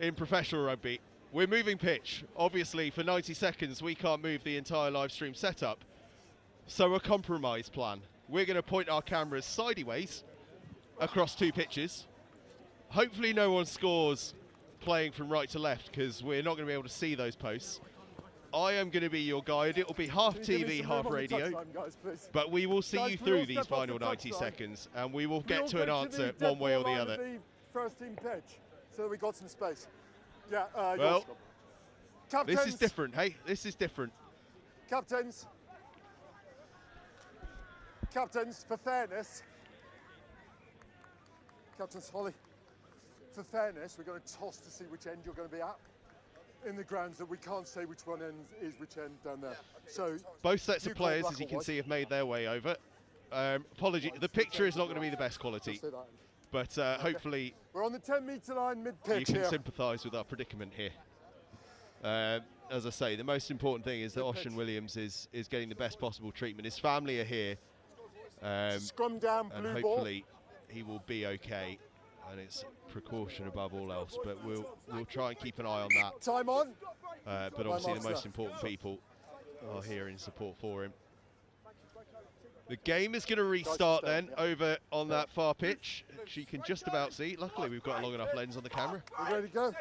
Speaker 1: in professional rugby. We're moving pitch. Obviously, for 90 seconds, we can't move the entire live stream setup. So a compromise plan. We're going to point our cameras sideways across two pitches. Hopefully no one scores playing from right to left, because we're not going to be able to see those posts. I am going to be your guide. It will be half TV, half radio, but we will see you through these final 90 seconds, and we will get to an answer one way or the other.
Speaker 2: The first team pitch, so that we got some space. Yeah.
Speaker 1: Well, this is different. Hey, this is different.
Speaker 2: Captains, for fairness, Captains Holly, for fairness, we're going to toss to see which end you're going to be at in the grounds, that we can't say which one end is which end down there. So
Speaker 1: both sets of players, as you can see, have made their way over. Apology, the picture is not going to be the best quality, but hopefully
Speaker 2: we're on the 10-metre line mid-pitch.
Speaker 1: You can sympathise with our predicament here. As I say, the most important thing is that Ossian Williams is getting the best possible treatment. His family are here,
Speaker 2: scrum down,
Speaker 1: and
Speaker 2: blue
Speaker 1: hopefully he will be okay. And it's precaution above all else, but we'll try and keep an eye on that.
Speaker 2: Time on.
Speaker 1: But obviously the most important people are here in support for him. The game is going to restart then over on that far pitch, which you can just about see. Luckily we've got a long enough lens on the camera.
Speaker 2: We're ready to go.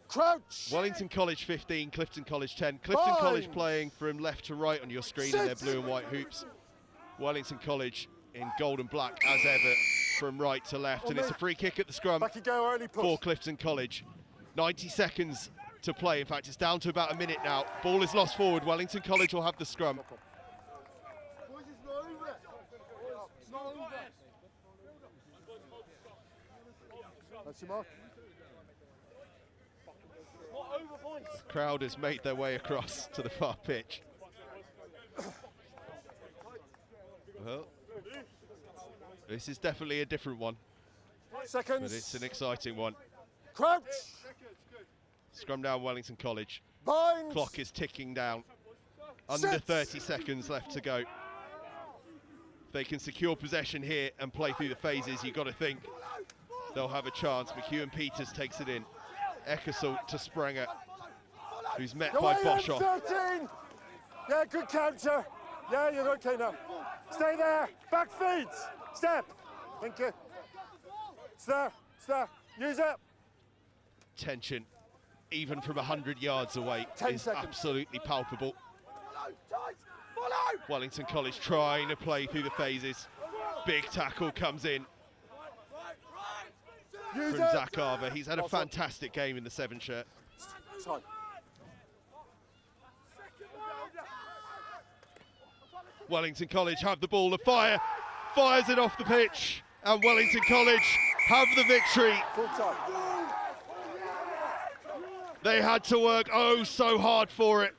Speaker 2: Crouch.
Speaker 1: Wellington College 15, Clifton College 10. Clifton College playing from left to right on your screen in their blue and white hoops. Wellington College in gold and black as ever from right to left, and it's a free kick at the scrum for Clifton College. 90 seconds to play. In fact, it's down to about a minute now. Ball is lost forward. Wellington College will have the scrum.
Speaker 2: That's your mark.
Speaker 1: The crowd has made their way across to the far pitch. Well, this is definitely a different one.
Speaker 2: Seconds.
Speaker 1: But it's an exciting one.
Speaker 2: Crouch.
Speaker 1: Scrum down Wellington College.
Speaker 2: Bind.
Speaker 1: Clock is ticking down. Under 30 seconds left to go. If they can secure possession here and play through the phases, you've got to think they'll have a chance. McEwen Peters takes it in. Eckersall to Sprenger, who's met by Boshoff.
Speaker 2: 13. Yeah, good counter. Yeah, you're okay now. Stay there. Back feet. Step. Thank you. It's there. It's there. Use it.
Speaker 1: tension, even from 100 yards away,
Speaker 2: 10
Speaker 1: is
Speaker 2: seconds.
Speaker 1: absolutely palpable.
Speaker 3: Follow, tight, follow!
Speaker 1: Wellington College trying to play through the phases. Big tackle comes in
Speaker 2: Use
Speaker 1: from
Speaker 2: it.
Speaker 1: Zach Arver. He's had a
Speaker 2: Last one.
Speaker 1: fantastic game in the 7 shirt.
Speaker 2: Time.
Speaker 1: Wellington College have the ball, the fires it off the pitch, and Wellington College have the victory.
Speaker 2: Full time.
Speaker 1: They had to work oh so hard for it,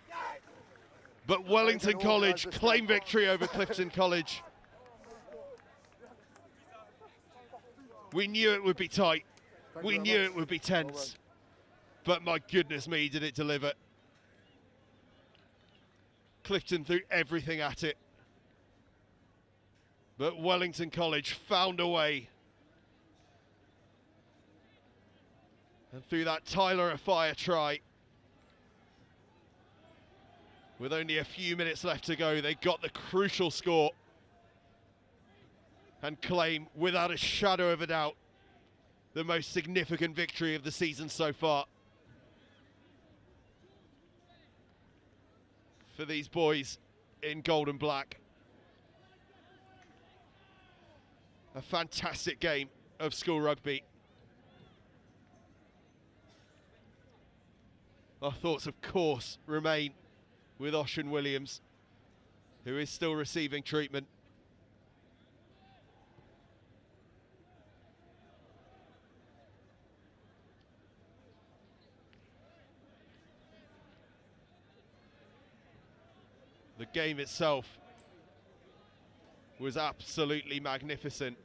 Speaker 1: but Wellington College claim victory over Clifton College. We knew it would be tight, we knew it would be tense, but my goodness me, did it deliver. Clifton threw everything at it, but Wellington College found a way. And through that Tyler Afire try, with only a few minutes left to go, they got the crucial score and claim, without a shadow of a doubt, the most significant victory of the season so far. For these boys in gold and black. A fantastic game of school rugby. Our thoughts, of course, remain with Ocean Williams, who is still receiving treatment. The game itself was absolutely magnificent,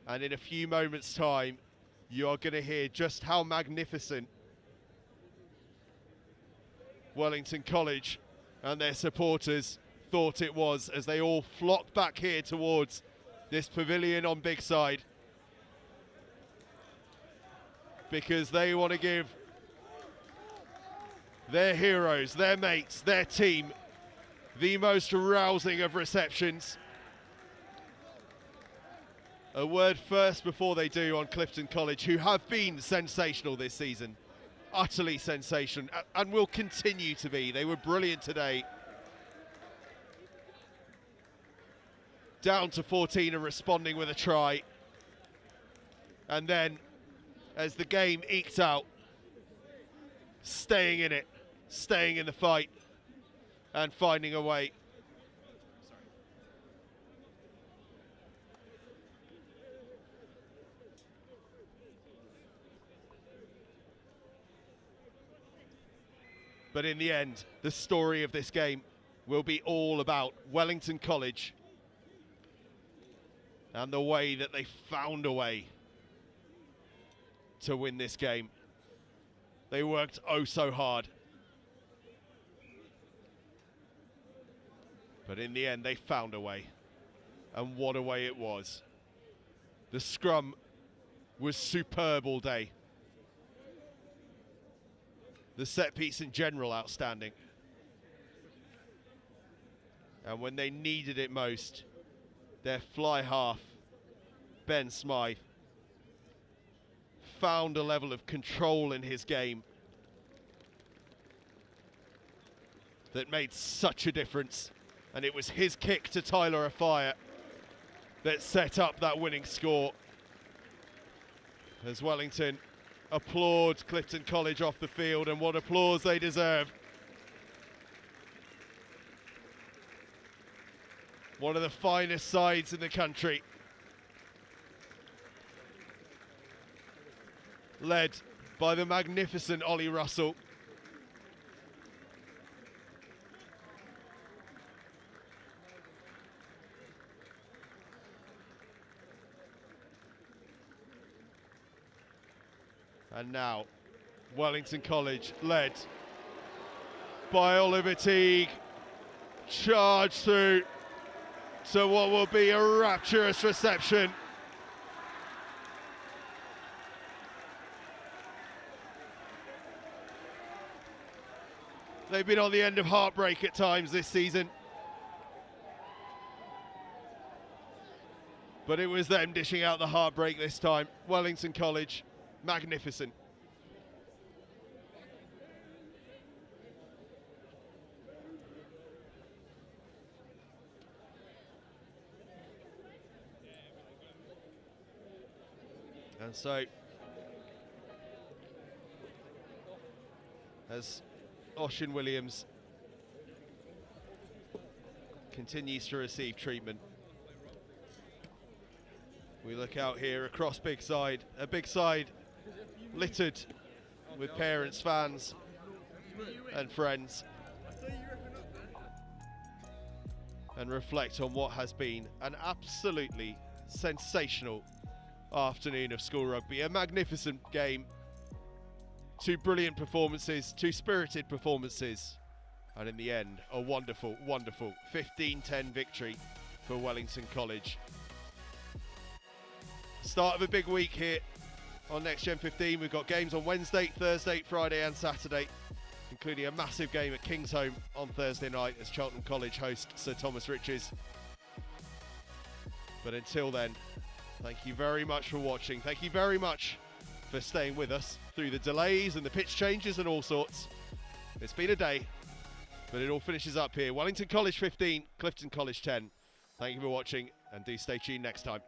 Speaker 1: and in a few moments' time you are going to hear just how magnificent Wellington College and their supporters thought it was, as they all flocked back here towards this pavilion on Big Side, because they want to give their heroes, their mates, their team the most rousing of receptions. A word first before they do on Clifton College, who have been sensational this season. Utterly sensational, and will continue to be. They were brilliant today. Down to 14 and responding with a try. And then, as the game eked out, staying in it, staying in the fight, and finding a way. But in the end, the story of this game will be all about Wellington College and the way that they found a way to win this game. They worked oh so hard. But in the end, they found a way. And what a way it was. The scrum was superb all day. The set piece in general, outstanding. And when they needed it most, their fly half, Ben Smythe, found a level of control in his game that made such a difference. And it was his kick to Tyler Afire that set up that winning score. As Wellington applaud Clifton College off the field, and what applause they deserve. One of the finest sides in the country. Led by the magnificent Ollie Russell. And now, Wellington College, led by Oliver Teague, charge through to what will be a rapturous reception. They've been on the end of heartbreak at times this season, but it was them dishing out the heartbreak this time. Wellington College, magnificent. And so, as Ocean Williams continues to receive treatment, we look out here across Big Side, a Big Side littered with parents, fans and friends, and reflect on what has been an absolutely sensational afternoon of school rugby. A magnificent game, 2 brilliant performances, 2 spirited performances, and in the end a wonderful, wonderful 15-10 victory for Wellington College. Start of a big week here on Next Gen 15. We've got games on Wednesday, Thursday, Friday and Saturday, including a massive game at Kingsholm on Thursday night as Cheltenham College host Sir Thomas Riches. But until then, thank you very much for watching. Thank you very much for staying with us through the delays and the pitch changes and all sorts. It's been a day, but it all finishes up here. Wellington College 15, Clifton College 10. Thank you for watching, and do stay tuned next time.